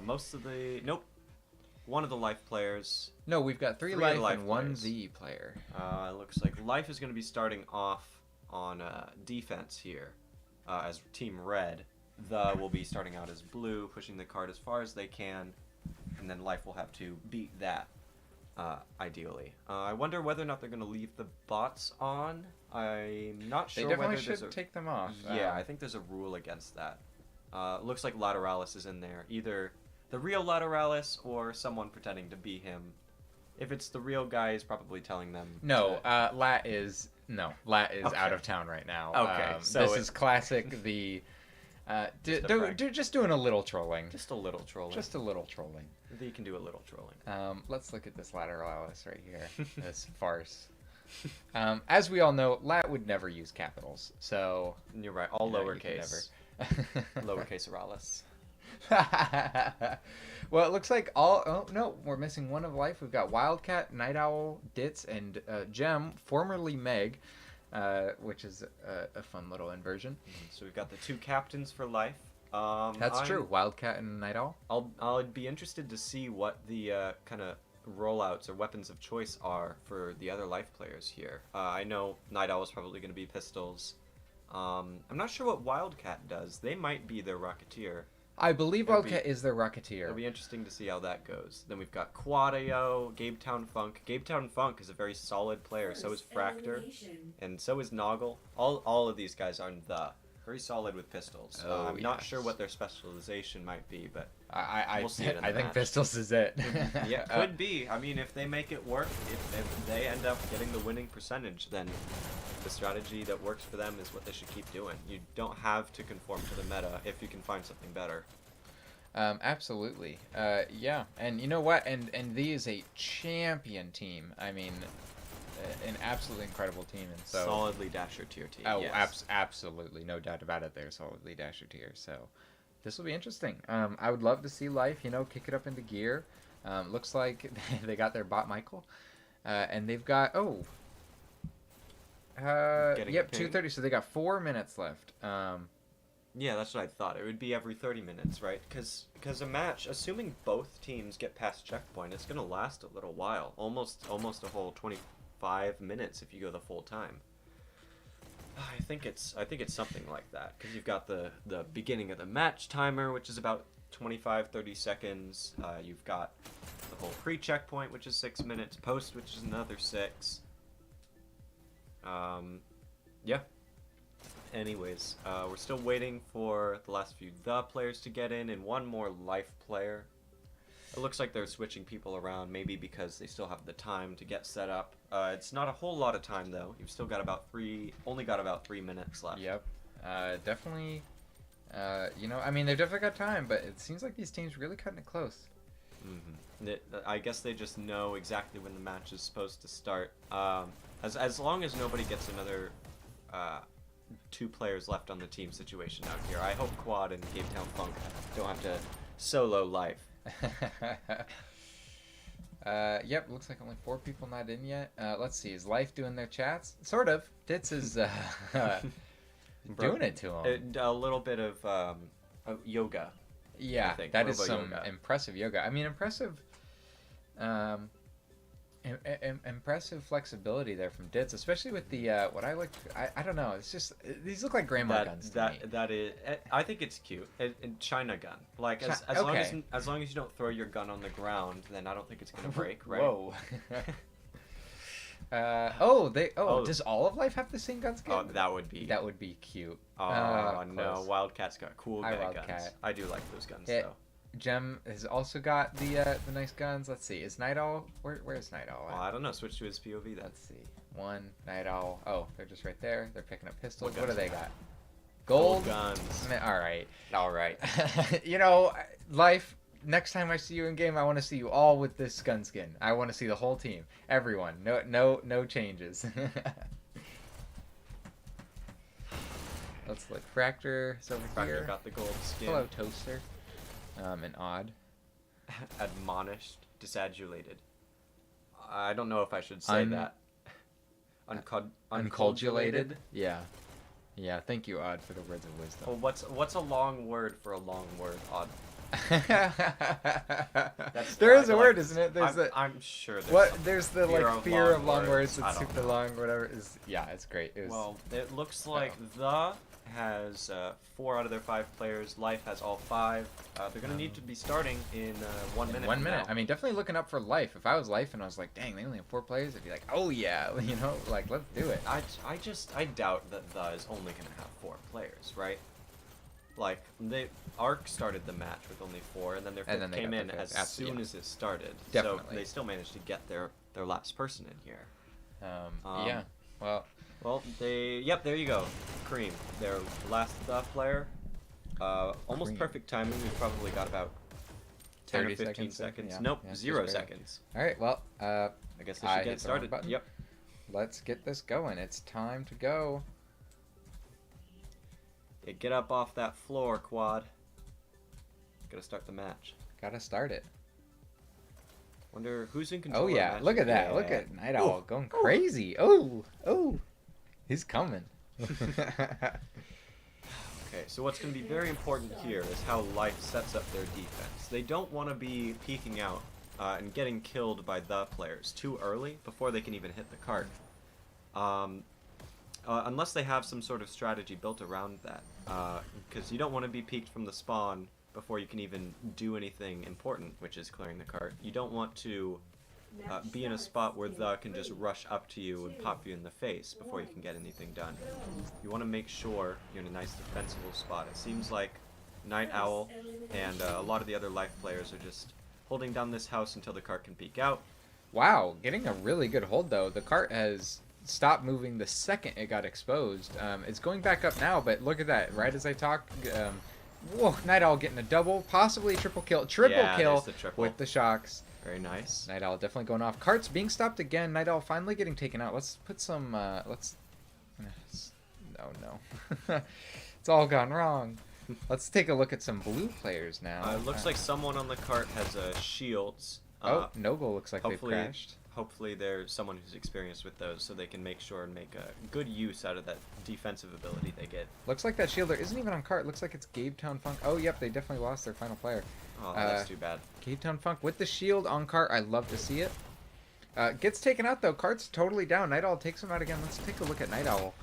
most of the... Nope. One of the Life players. No, we've got 3 life and 1 Z player. Looks like Life is going to be starting off on defense here as Team Red. The will be starting out as blue, pushing the card as far as they can, and then Life will have to beat that. ideally. I wonder whether or not they're going to leave the bots on. I'm not They sure definitely whether there's should a... take them off. Yeah, I think there's a rule against that. Looks like Lateralis is in there. Either the real Lateralis or someone pretending to be him. If it's the real guy, he's probably telling them. No, to- Lat is Okay. out of town right now. Okay, so this it- is classic. The Just a prank. just doing a little trolling. Just a little trolling. Just a little trolling. They can do a little trolling. Let's look at this Lateralis right here. This farce. As we all know, Lat would never use capitals, so You're right. All you know, you can lowercase. never. Lowercase Aralis. Well, it looks like all. Oh no, we're missing one of life. We've got Wildcat, Night Owl, Ditz, and Gem, formerly Meg, which is a fun little inversion. So we've got the 2 captains for life. That's true. Wildcat and Night Owl. I'll be interested to see what the kind of rollouts or weapons of choice are for the other life players here. I know Night Owl is probably going to be pistols. I'm not sure what Wildcat does. They might be their Rocketeer. I believe It'll Wildcat is their Rocketeer. It'll be interesting to see how that goes. Then we've got Quadio, Gabetown Funk. Gabetown Funk is a very solid player. So is Fractor, Elimination. and so is Noggle. All of these guys are very solid with pistols. Oh, I'm not yes. sure what their specialization might be, but I We'll see it in I the think match. pistols is it. yeah, could be. I mean, if they make it work, if they end up getting the winning percentage, then the strategy that works for them is what they should keep doing. You don't have to conform to the meta if you can find something better. Absolutely. Yeah, and you know what? And V is a champion team. I mean, an absolutely incredible team, and so Solidly Dasher tier team. oh, yes. absolutely, no doubt about it. They're solidly Dasher tier, so this will be interesting. I would love to see life, kick it up into gear. Looks like they got their bot Michael, and they've got Getting a yep, ping. 2:30. So they got 4 minutes left. Yeah, that's what I thought. It would be every 30 minutes, right? Because a match, assuming both teams get past checkpoint, it's gonna last a little while, almost a whole 25 minutes if you go the full time. I think it's something like that because you've got the beginning of the match timer, which is about 25-30 seconds. You've got the whole pre-checkpoint, which is 6 minutes. Post, which is another 6. Yeah. Anyways, we're still waiting for the last few players to get in and one more life player. It looks like they're switching people around, maybe because they still have the time to get set up. It's not a whole lot of time though. You've still got only got about 3 minutes left. Yep. Definitely. I mean, they've definitely got time, but it seems like these teams really cutting it close. Mm-hmm. I guess they just know exactly when the match is supposed to start. As long as nobody gets another 2 players left on the team situation out here. I hope Quad and Gabetown Funk don't have to solo life. Yep, looks like only 4 people not in yet. Let's see, is Life doing their chats? Sort of. Ditz is doing it to him. A little bit of yoga. Yeah, I think. that is Robo some yoga. impressive yoga. I mean, impressive impressive flexibility there from Ditz, especially with the what I like. I don't know. It's just these look like grandma guns to me. That is. I think it's cute. China gun. Like as okay. long as you don't throw your gun on the ground, then I don't think it's gonna break. Right. Whoa. Does all of Life have the same gun skin? Oh, that would be. That would be cute. Oh no, close. Wildcat's got cool Hi, guns. Wildcat. I do like those guns Yeah. though. Gem has also got the nice guns. Let's see. Is Night Owl? Where's Night Owl? I don't know. Switch to his POV then. Let's see. One Night Owl. Oh, they're just right there. They're picking up pistols. What What do guns they do they got? Gold guns. All right. All right. Life. Next time I see you in game, I want to see you all with this gun skin. I want to see the whole team, everyone. No changes. Let's look. Fractor is over Fractor here. got the gold skin. Hello, Toaster. And Odd. Admonished, disadulated. I don't know if I should say that. Uncultulated. Yeah. Thank you, Odd, for the words of wisdom. Well, what's a long word for a long word, Odd? There is I a like word, this. isn't it? There's I'm sure there's what? something. There's the Fear like of fear long of long words. words. I It's don't super know. long, whatever. Is yeah, it's great. It was, Well, it looks like the has 4 out of their 5 players. Life has all 5. They're gonna need to be starting in 1 minute. in 1 from minute. now. I mean, definitely looking up for life. If I was life and I was like, dang, they only have 4 players, I'd be like, oh yeah, you know, like let's do it. I doubt that the is only gonna have 4 players, right? Like Arc started the match with only 4, and then their 5th they came got in their as fifth. soon Yeah. as it started. So Definitely. they still managed to get their last person in here. Yeah. Well, Well, there you go. Cream, their last player. Almost Cream. perfect timing. We've probably got about 10 or 30 15 seconds, seconds. yeah. Nope, Yeah, just 0 barely. seconds. all right. Well, I guess they I should get hit the wrong started. button. Yep. let's get this going. It's time to go. Yeah, get up off that floor, Quad. Gotta start the match. Gotta start it. Wonder who's in control. Oh of the yeah, match? look at that. Yeah. Look at Night Owl Ooh. going crazy. Oh, he's coming. Okay, so what's going to be very important here is how Life sets up their defense. They don't want to be peeking out and getting killed by the players too early before they can even hit the cart. Unless they have some sort of strategy built around that. Because you don't want to be peeked from the spawn before you can even do anything important, which is clearing the cart. You don't want to be in a spot where the can just rush up to you and pop you in the face before you can get anything done. You want to make sure you're in a nice defensible spot. It seems like Night Owl and a lot of the other Life players are just holding down this house until the cart can peek out. Wow, getting a really good hold though. The cart has stopped moving the second it got exposed. It's going back up now, but look at that. Right as I talk, whoa, Night Owl getting a double, possibly a triple kill. Yeah, Kill there's the triple. with the shocks. Very nice. Night Owl definitely going off. Cart's being stopped again. Night Owl finally getting taken out. Let's put some, no. It's all gone wrong. Let's take a look at some blue players now. It looks like someone on the cart has shields. Noble looks like they've hopefully, crashed. hopefully there's someone who's experienced with those, so they can make sure and make a good use out of that defensive ability they get. Looks like that shielder isn't even on cart. Looks like it's Gabe Town Funk. Oh, yep, they definitely lost their final player. Oh, that's too bad. Gabe Town Funk with the shield on cart. I love to see it. Gets taken out though. Cart's totally down. Night Owl takes him out again. Let's take a look at Night Owl.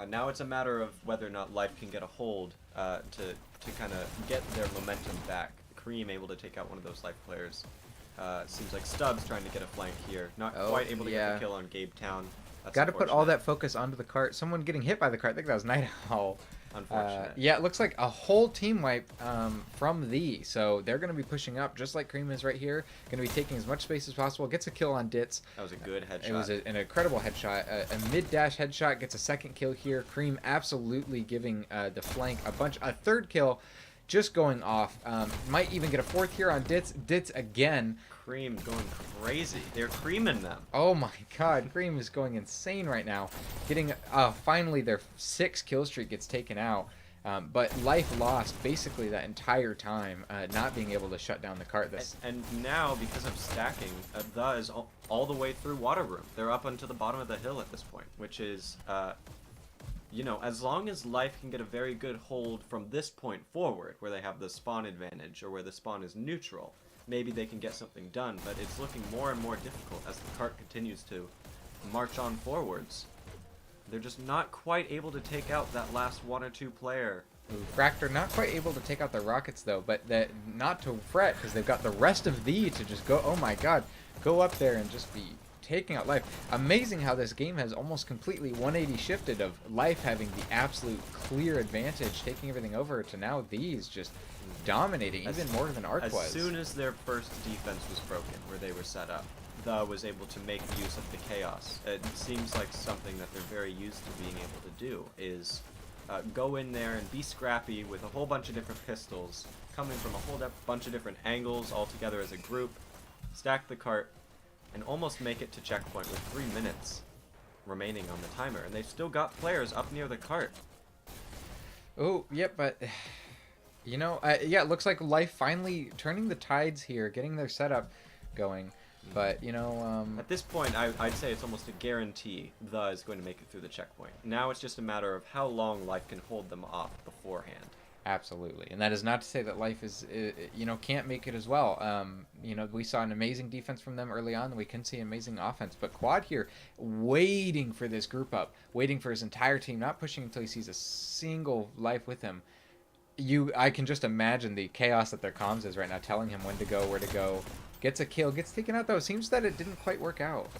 Now it's a matter of whether or not Life can get a hold to kind of get their momentum back. Kareem able to take out one of those Life players. Seems like Stubbs trying to get a flank here. Not quite able to get the kill on Gabe Town. Got to put all that focus onto the cart. Someone getting hit by the cart. I think that was Night Owl. Unfortunate. Yeah, it looks like a whole team wipe from the. So they're going to be pushing up just like Kareem is right here. Going to be taking as much space as possible. Gets a kill on Ditz. That was a good headshot. It was an incredible headshot. A mid-dash headshot. Gets a second kill here. Kareem absolutely giving the flank a third kill. Just going off. Might even get a fourth here on Ditz. Ditz again. Cream going crazy. They're creaming them. Oh my god, Cream is going insane right now. Getting, finally their 6 kill streak gets taken out. But Life lost basically that entire time, not being able to shut down the cart. And now, because of stacking, the is all the way through Water Room. They're up onto the bottom of the hill at this point, which is, you know, as long as Life can get a very good hold from this point forward, where they have the spawn advantage, or where the spawn is neutral, maybe they can get something done, but it's looking more and more difficult as the cart continues to march on forwards. They're just not quite able to take out that last 1 or 2 player. Fractor not quite able to take out the rockets though, but not to fret because they've got the rest of the to just go, oh my god, go up there and just be taking out Life. Amazing how this game has almost completely 180 shifted of Life having the absolute clear advantage, taking everything over, to now these just dominating, even more than Arc was. As soon as their first defense was broken, where they were set up, the was able to make use of the chaos. It seems like something that they're very used to being able to do, is go in there and be scrappy with a whole bunch of different pistols, coming from a whole bunch of different angles all together as a group, stack the cart, and almost make it to checkpoint with 3 minutes remaining on the timer. And they've still got players up near the cart. Oh, yep, but you know, yeah, it looks like Life finally turning the tides here, getting their setup going. But, you know, at this point, I'd say it's almost a guarantee the is going to make it through the checkpoint. Now it's just a matter of how long Life can hold them off beforehand. Absolutely, and that is not to say that Life is, you know, can't make it as well. You know, we saw an amazing defense from them early on, and we couldn't see amazing offense. But Quad here, waiting for this group up, waiting for his entire team, not pushing until he sees a single Life with him. I can just imagine the chaos that their comms is right now, telling him when to go, where to go. Gets a kill, gets taken out though. Seems that it didn't quite work out.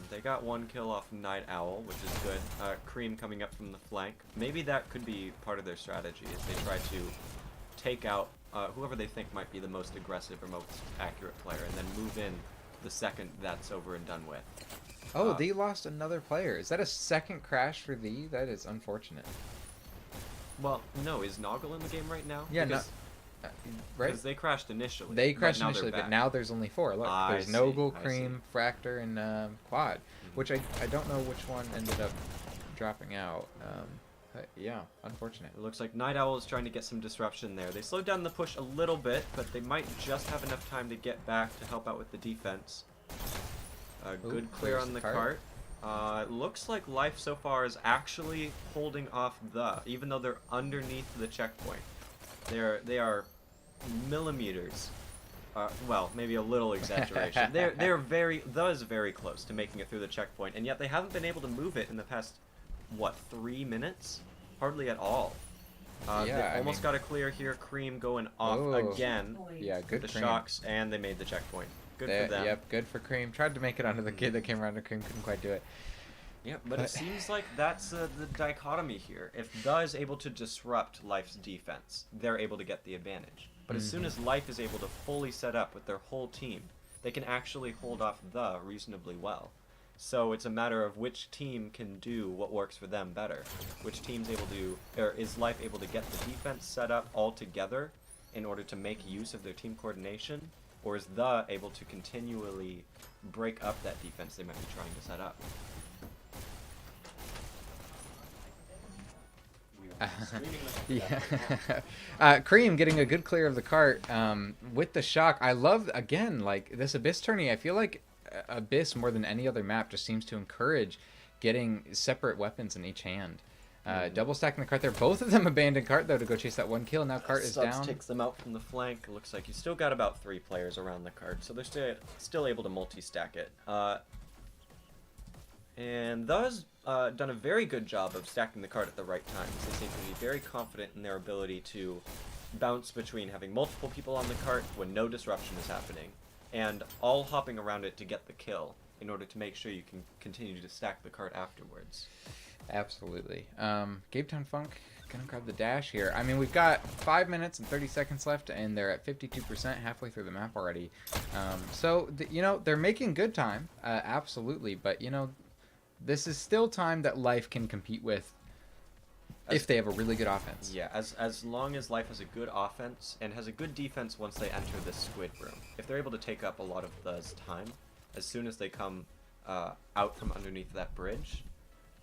They got one kill off Night Owl, which is good. Cream coming up from the flank. Maybe that could be part of their strategy, as they try to take out whoever they think might be the most aggressive or most accurate player, and then move in the second that's over and done with. Oh, they lost another player. Is that a second crash for thee? That is unfortunate. Well, no, is Noggle in the game right now? Yeah, because, right? Because they crashed initially. They crashed but now initially, they're but back. now there's only 4. Look, there's see, Nogle, I Cream, Fractor, and Quad, which I don't know which one ended up dropping out. But yeah, unfortunate. It looks like Night Owl is trying to get some disruption there. They slowed down the push a little bit, but they might just have enough time to get back to help out with the defense. Good clear clears on the the cart. It looks like Life so far is actually holding off even though they're underneath the checkpoint. They are millimeters. Well, maybe a little exaggeration. They're very close to making it through the checkpoint, and yet they haven't been able to move it in the past, what, 3 minutes? Hardly at all. They almost got a clear here. Cream going off again. Yeah, good with the Cream. shocks, and they made the checkpoint. Good for them. Yep, good for Cream. Tried to make it onto the kid that came around to Cream, couldn't quite do it. Yeah, but it seems like that's the dichotomy here. If The is able to disrupt Life's defense, they're able to get the advantage. But as soon as Life is able to fully set up with their whole team, they can actually hold off The reasonably well. So it's a matter of which team can do what works for them better. Which team's able to, or is Life able to get the defense set up all together in order to make use of their team coordination? Or is The able to continually break up that defense they might be trying to set up? Yeah. Cream getting a good clear of the cart with the shock. I love, again, like this Abyss tourney. I feel like Abyss, more than any other map, just seems to encourage getting separate weapons in each hand. Double stacking the cart there. Both of them abandoned cart, though, to go chase that one kill. Now cart is Subs down. takes them out from the flank. It looks like you still got about 3 players around the cart, so they're still able to multi-stack it. And The's done a very good job of stacking the cart at the right times. They seem to be very confident in their ability to bounce between having multiple people on the cart when no disruption is happening, and all hopping around it to get the kill in order to make sure you can continue to stack the cart afterwards. Absolutely. Gabe Town Funk gonna grab the dash here. I mean, we've got 5 minutes and 30 seconds left, and they're at 52%, halfway through the map already. So, you know, they're making good time, absolutely. But, you know, this is still time that Life can compete with if they have a really good offense. Yeah, as long as Life has a good offense and has a good defense once they enter the squid room. If they're able to take up a lot of The's time, as soon as they come out from underneath that bridge,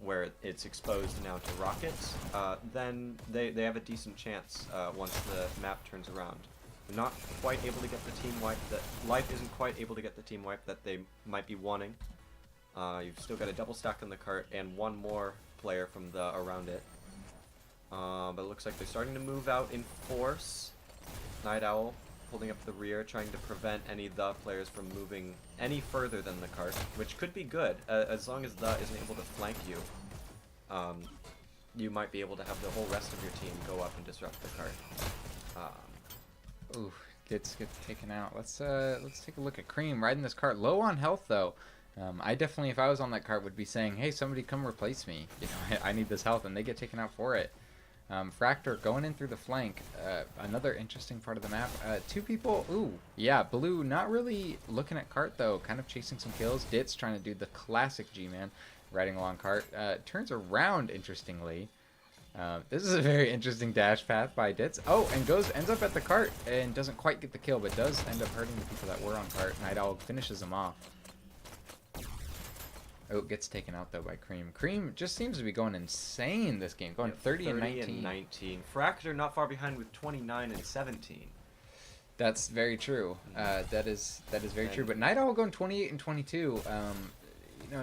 where it's exposed now to rockets, then they have a decent chance once the map turns around. They're not quite able to get the team wipe that Life isn't quite able to get the team wipe that they might be wanting. You've still got a double stack on the cart and one more player from the around it. But it looks like they're starting to move out in force. Night Owl holding up the rear, trying to prevent any The players from moving any further than the cart, which could be good. As long as The isn't able to flank you, you might be able to have the whole rest of your team go up and disrupt the cart. Ooh, gets taken out. Let's take a look at Cream riding this cart, low on health though. I definitely, if I was on that cart, would be saying, "Hey, somebody come replace me. You know, I need this health," and they get taken out for it. Fractor going in through the flank. Another interesting part of the map. 2 people. Ooh, yeah. Blue not really looking at cart though. Kind of chasing some kills. Ditz trying to do the classic G-man, riding along cart. Turns around interestingly. This is a very interesting dash path by Ditz. Oh, and ends up at the cart and doesn't quite get the kill, but does end up hurting the people that were on cart. Night Owl finishes them off. Oh, gets taken out though by Cream. Cream just seems to be going insane this game, going 30 and 19. Fractor not far behind with 29 and 17. That's very true. That is very true. But Night Owl going 28 and 22. you know,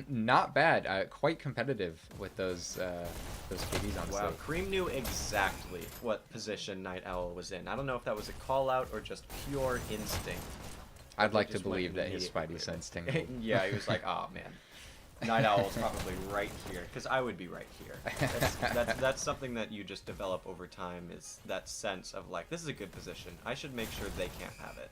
not bad. Quite competitive with those KDs on Wow, slate. Cream knew exactly what position Night Owl was in. I don't know if that was a call out or just pure instinct. I'd They like to just went believe that his immediately Spidey with sense it. tingled. Yeah, he was like, oh man, Night Owl's probably right here, because I would be right here. That's something that you just develop over time, is that sense of like, this is a good position. I should make sure they can't have it.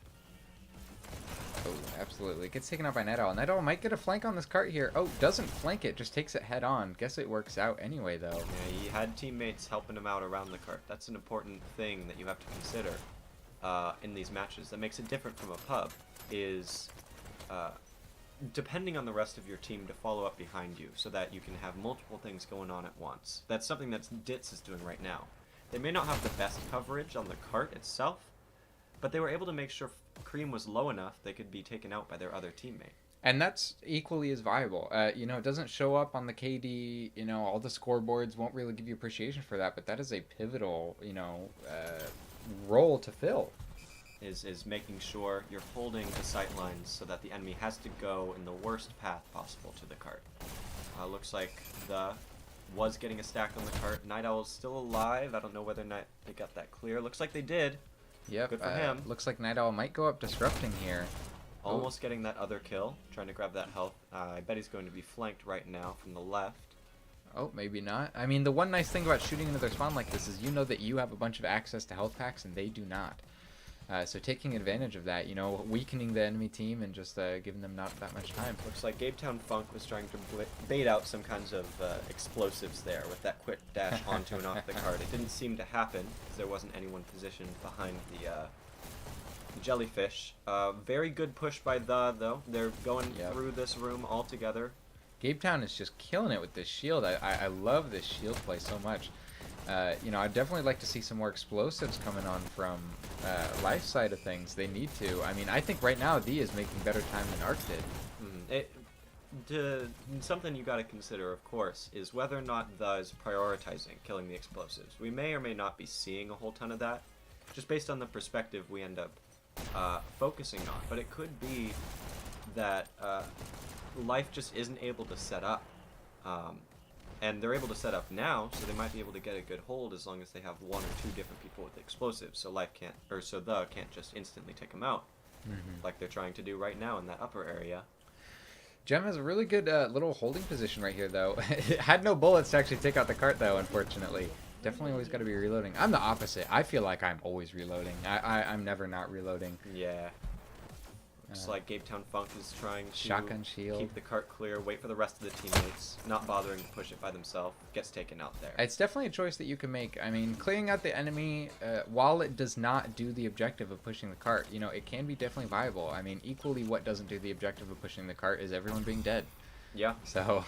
Oh, absolutely. Gets taken out by Night Owl. Night Owl might get a flank on this cart here. Oh, doesn't flank it, just takes it head on. Guess it works out anyway, though. Yeah, he had teammates helping him out around the cart. That's an important thing that you have to consider in these matches. That makes it different from a pub, is depending on the rest of your team to follow up behind you so that you can have multiple things going on at once. That's something that Ditz is doing right now. They may not have the best coverage on the cart itself, but they were able to make sure Cream was low enough they could be taken out by their other teammate. And that's equally as viable. You know, it doesn't show up on the KD, you know, all the scoreboards won't really give you appreciation for that, but that is a pivotal, you know, role to fill. Is making sure you're holding the sight lines so that the enemy has to go in the worst path possible to the cart. Looks like the was getting a stack on the cart. Night Owl's still alive. I don't know whether or not they got that clear. Looks like they did. Yep. Good for him. Looks like Night Owl might go up disrupting here. Almost getting that other kill. Trying to grab that health. I bet he's going to be flanked right now from the left. Oh, maybe not. I mean, the one nice thing about shooting into their spawn like this is you know that you have a bunch of access to health packs and they do not. So taking advantage of that, you know, weakening the enemy team and just giving them not that much time. Looks like Gabetown Funk was trying to bait out some kinds of explosives there with that quick dash onto and off the cart. It didn't seem to happen because there wasn't anyone positioned behind the jellyfish. Very good push by though. They're going through this room all together. Gabetown is just killing it with this shield. I love this shield play so much. You know, I'd definitely like to see some more explosives coming on from Life side of things. They need to. I mean, I think right now D is making better time than Arc did. Something you got to consider, of course, is whether or not the is prioritizing killing the explosives. We may or may not be seeing a whole ton of that, just based on the perspective we end up focusing on. But it could be that Life just isn't able to set up. And they're able to set up now, so they might be able to get a good hold as long as they have one or two different people with explosives. So Life can't, or so the can't just instantly take them out, like they're trying to do right now in that upper area. Gem has a really good little holding position right here, though. It had no bullets to actually take out the cart, though, unfortunately. Definitely always got to be reloading. I'm the opposite. I feel like I'm always reloading. I'm never not reloading. Yeah. Looks like Gabetown Funk is trying to shotgun shield. Keep the cart clear, wait for the rest of the teammates, not bothering to push it by themselves. Gets taken out there. It's definitely a choice that you can make. I mean, clearing out the enemy, while it does not do the objective of pushing the cart, you know, it can be definitely viable. I mean, equally what doesn't do the objective of pushing the cart is everyone being dead. Yeah. So...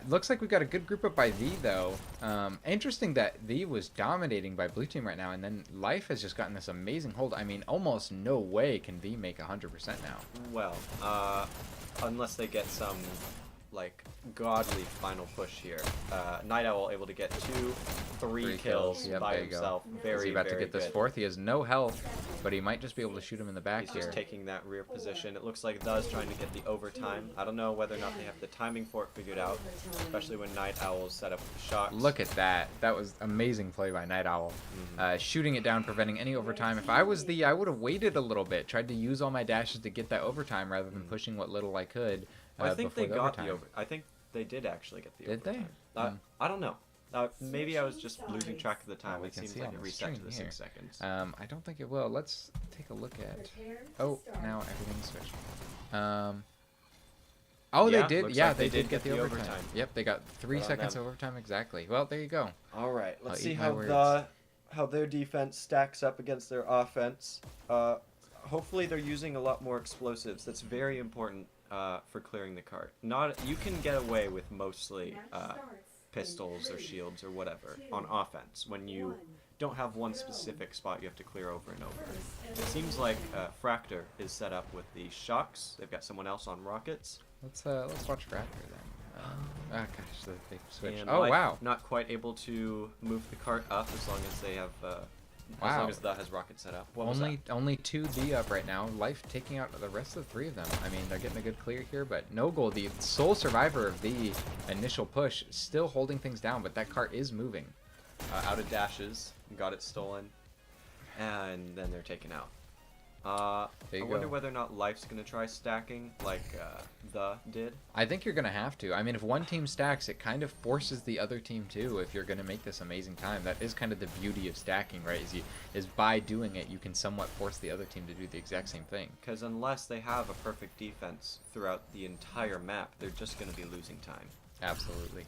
looks like we've got a good group up by V, though. Interesting that V was dominating by blue team right now, and then Life has just gotten this amazing hold. I mean, almost no way can V make 100% now. Well, unless they get some, like, godly final push here. Night Owl able to get three kills yep, by himself. Is he about to get this fourth? He has no health, but he might just be able to shoot him in the back He's here. just taking that rear position. It looks like Does trying to get the overtime. I don't know whether or not they have the timing for it figured out, especially when Night Owl's set up with the shots. Look at that. That was amazing play by Night Owl. Shooting it down, preventing any overtime. If I was the, I would have waited a little bit, tried to use all my dashes to get that overtime rather than pushing what little I could. I think they got the overtime. I think they did actually get the overtime. Did they? I don't know. Maybe I was just losing track of the time. We It can seems see like on it the reset to screen the here. 6 seconds. I don't think it will. Let's take a look at... Oh, now everything's switched. Oh, Yeah, they did. looks Yeah, like they did get the overtime. overtime. Yep, they got 3 Good on seconds them. of overtime exactly. Well, there you go. All right, let's I'll see eat my how words. how their defense stacks up against their offense. Hopefully, they're using a lot more explosives. That's very important for clearing the cart. You can get away with mostly pistols or shields or whatever on offense when you don't have one specific spot you have to clear over and over. It seems like Fractor is set up with the shocks. They've got someone else on rockets. Let's watch Raptor then. Oh gosh, they switched. And Oh Life wow. not quite able to move the cart up as long as they have As Wow. long as the has rocket set up. What was that? Only 2 D up right now. Life taking out the rest of the 3 of them. I mean, they're getting a good clear here, but no goal. The sole survivor of the initial push, still holding things down, but that cart is moving. Out of dashes, got it stolen, and then they're taken out. I There you wonder go. whether or not Life's gonna try stacking like the did. I think you're gonna have to. I mean, if one team stacks, it kind of forces the other team too. If you're gonna make this amazing time, that is kind of the beauty of stacking, right? Is by doing it, you can somewhat force the other team to do the exact same thing. Because unless they have a perfect defense throughout the entire map, they're just gonna be losing time. Absolutely.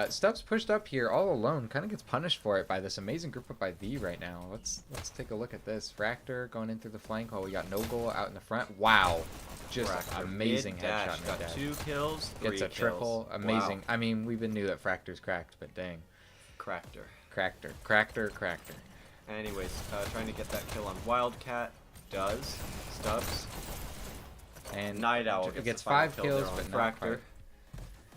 Stubbs pushed up here all alone, kind of gets punished for it by this amazing group up by V right now. Let's take a look at this. Fractor going in through the flank while we got no goal out in the front. Wow, just Fractor amazing mid-dash, headshot. got mid-dash. 2 kills, 3 Gets a kills. triple, amazing. Wow. I mean, we even knew that Fractor's cracked, but dang, Cractor. Cractor. Anyways, trying to get that kill on Wildcat. Does. Stubbs. And Night Owl gets the final 5 kill kills, there on but not Fractor. quite.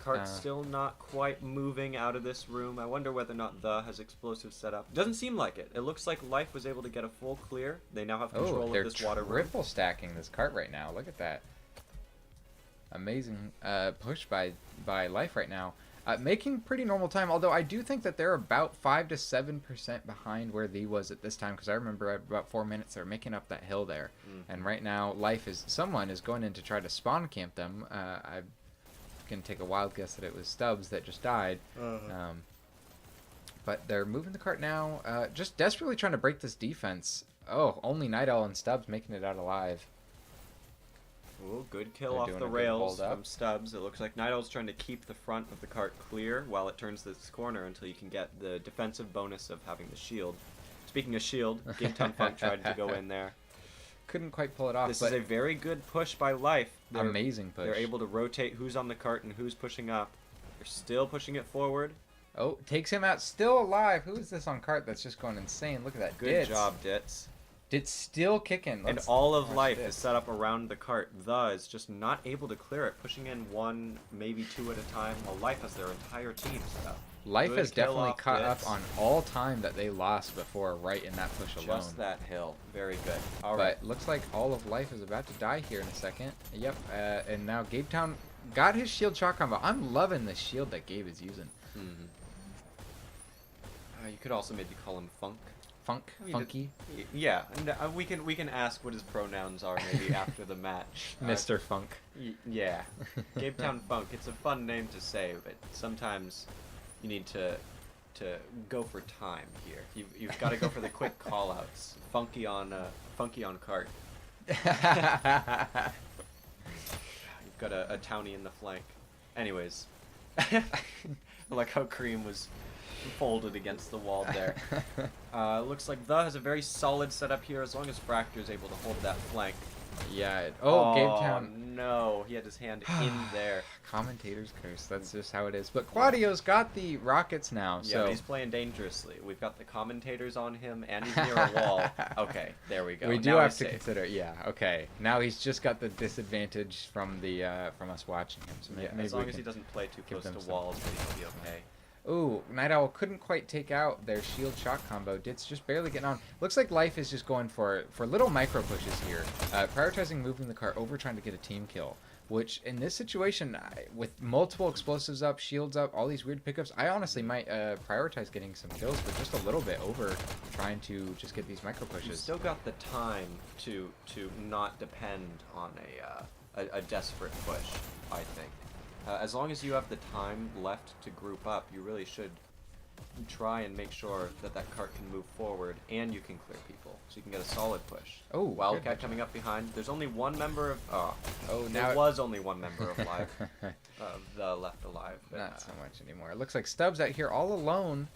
Cart's still not quite moving out of this room. I wonder whether or not the has explosive set up. Doesn't seem like it. It looks like Life was able to get a full clear. They now have control Oh, of they're this water room. triple stacking this cart right now. Look at that. Amazing push by Life right now. Making pretty normal time, although I do think that they're about 5 to 7% behind where the was at this time, because I remember at about 4 minutes they're making up that hill there. And right now, someone is going in to try to spawn camp them. I can take a wild guess that it was Stubbs that just died. But they're moving the cart now, just desperately trying to break this defense. Oh, only Night Owl and Stubbs making it out alive. Ooh, good kill They're off doing the a good rails hold up. from Stubbs. It looks like Night Owl's trying to keep the front of the cart clear while it turns this corner until you can get the defensive bonus of having the shield. Speaking of shield, Game Town Funk tried to go in there. Couldn't quite pull it off. This but is a very good push by Life. amazing push. They're able to rotate who's on the cart and who's pushing up. They're still pushing it forward. Oh, takes him out. Still alive. Who is this on cart that's just going insane? Look at that. Good Ditz. job, Ditz. Ditz still kicking. And Let's all of watch Life Ditz. is set up around the cart. The is just not able to clear it, pushing in 1, maybe 2 at a time, while Life has their entire team set up. Life Good has kill definitely off caught Ditz. up on all time that they lost before, right in that push alone. Just that hill. Very good. All right. But looks like all of Life is about to die here in a second. Yep. And now Gabe Town got his shield shot combo. I'm loving the shield that Gabe is using. You could also maybe call him Funk. Funky. Yeah, and we can ask what his pronouns are maybe after the match. Mr. Funk. Yeah, Cape Town Funk. It's a fun name to say, but sometimes you need to go for time here. You've got to go for the quick callouts. Funky on cart. You've got a townie in the flank. Anyways, I like how Cream was folded against the wall there. Looks like The has a very solid setup here as long as Fractor is able to hold that flank. Yeah. Oh, Gabe Town. No, he had his hand in there. Commentator's curse. That's just how it is. But Claudio's got the rockets now. Yeah, So but he's playing dangerously. We've got the commentators on him, and he's near a wall. Okay, there we go. we do Now have he's to safe. consider. Yeah. Okay. Now he's just got the disadvantage from the from us watching him. So Yeah, maybe as long we as he can doesn't play too give close them to some- walls, maybe he'll be okay. Ooh, Night Owl couldn't quite take out their shield shot combo. Ditz just barely getting on. Looks like Life is just going for little micro pushes here, prioritizing moving the car over, trying to get a team kill. Which in this situation, with multiple explosives up, shields up, all these weird pickups, I honestly might prioritize getting some kills, but just a little bit over trying to just get these micro You've pushes. still got the time to not depend on a desperate push, I think. As long as you have the time left to group up, you really should try and make sure that that cart can move forward and you can clear people, so you can get a solid push. Oh, Wildcat good. coming up behind. There's only one member of... Oh, now there it- was only one member of Live, the left alive. But, Not so much anymore. It looks like Stubbs out here all alone.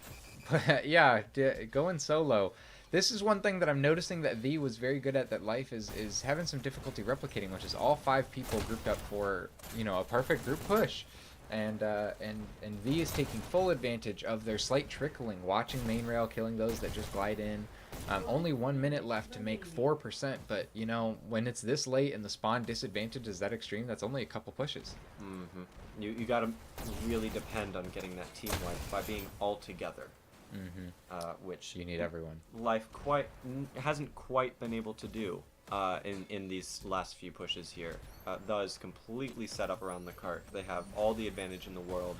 But yeah, going solo. This is one thing that I'm noticing that V was very good at, that Life is having some difficulty replicating, which is all 5 people grouped up for, you know, a perfect group push. And V is taking full advantage of their slight trickling, watching main rail, killing those that just glide in. Only 1 minute left to make 4%, but you know, when it's this late and the spawn disadvantage is that extreme, that's only a couple pushes. You gotta really depend on getting that team wipe by being all together. which You need everyone. Life hasn't quite been able to do in these last few pushes here. The is completely set up around the cart. They have all the advantage in the world.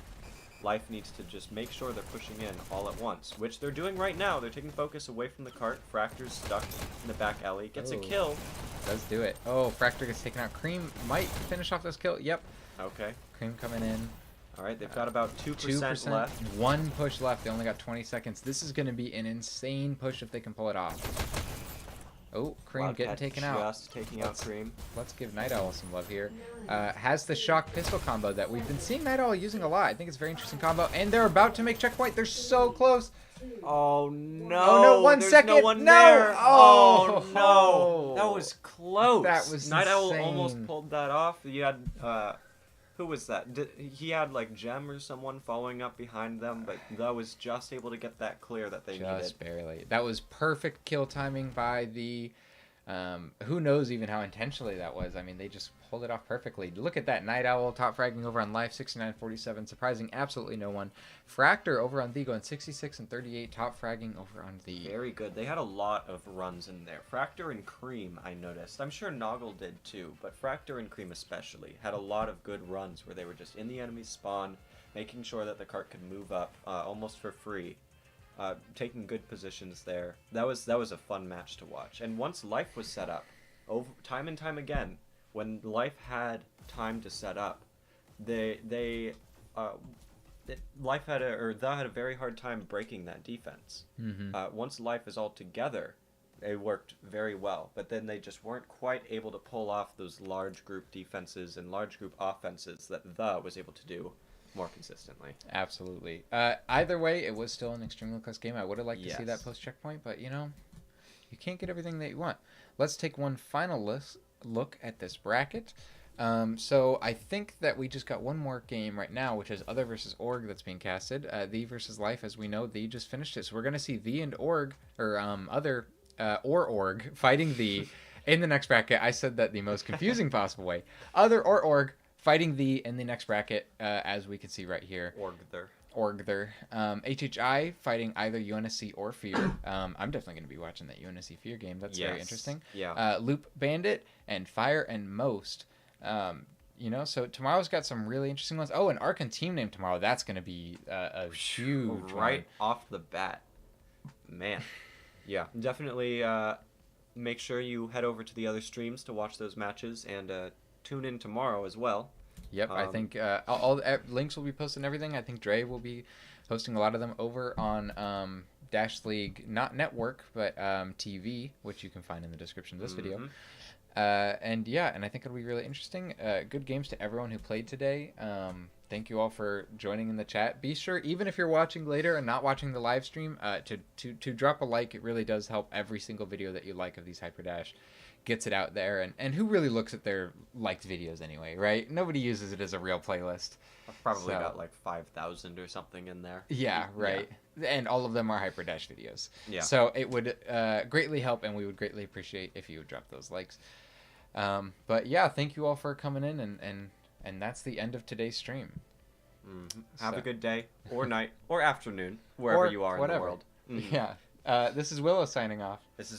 Life needs to just make sure they're pushing in all at once, which they're doing right now. They're taking focus away from the cart. Fractor's stuck in the back alley. Gets a kill. Does do it. Oh, Fractor gets taken out. Cream might finish off this kill. Yep. Okay. Cream coming in. All right, they've got about 2% left. One push left. They only got 20 seconds. This is going to be an insane push if they can pull it off. Oh, Cream Wildcat getting taken out. Just taking out Cream. Let's give Night Owl some love here. Has the shock pistol combo that we've been seeing Night Owl using a lot. I think it's a very interesting combo. And they're about to make checkpoint. They're so close. Oh no! Oh no! One There's second! No one no! there. Oh no! That was close. That was Night Owl insane. almost pulled that off. You had who was that? He had like Gem or someone following up behind them, but that was just able to get that clear that they needed. Just barely. That was perfect kill timing by the. Who knows even how intentionally that was. I mean, they just pulled it off perfectly. Look at that. Night Owl top fragging over on Life, 69-47, surprising absolutely no one. Fractor over on the going 66 and 38, top fragging over on the. Very good. They had a lot of runs in there. Fractor and Cream, I noticed. I'm sure Noggle did too, but Fractor and Cream especially had a lot of good runs where they were just in the enemy spawn, making sure that the cart could move up almost for free. Taking good positions there. That was a fun match to watch. And once Life was set up, time and time again, when Life had time to set up, Life had a very hard time breaking that defense. Once Life is all together, it worked very well. But then they just weren't quite able to pull off those large group defenses and large group offenses that The was able to do more consistently. Absolutely. Either way, it was still an extremely close game. I would have liked to see that post checkpoint, but you know, you can't get everything that you want. Let's take one final look at this bracket. So I think that we just got one more game right now, which is Other versus Org that's being casted. The versus Life, as we know, The just finished it. So we're going to see The and Org, or Other or Org, fighting The in the next bracket. I said that the most confusing possible way. Other or Org fighting The in the next bracket, as we can see right here. Orgther. HHI fighting either UNSC or Fear. I'm definitely going to be watching that UNSC Fear game. That's very interesting. Yeah. Loop Bandit and Fire and Most. You know, so tomorrow's got some really interesting ones. Oh, an Arc and team name tomorrow. That's going to be a huge right off the bat. Man. Yeah, definitely make sure you head over to the other streams to watch those matches and tune in tomorrow as well. Yep, I think all links will be posted and everything. I think Dre will be hosting a lot of them over on Dash League, not network, but TV, which you can find in the description of this video. And yeah, and I think it'll be really interesting. Good games to everyone who played today. Thank you all for joining in the chat. Be sure, even if you're watching later and not watching the live stream, to drop a like. It really does help every single video that you like of these Hyperdash. Gets it out there, and who really looks at their liked videos anyway, right? Nobody uses it as a real playlist. I've probably got like 5,000 or something in there. Yeah, right. Yeah. And all of them are Hyperdash videos. Yeah. So it would greatly help, and we would greatly appreciate if you would drop those likes. But yeah, thank you all for coming in, and that's the end of today's stream. Have a good day, or night, or afternoon, wherever you are in the world. Yeah. This is Willow signing off. This is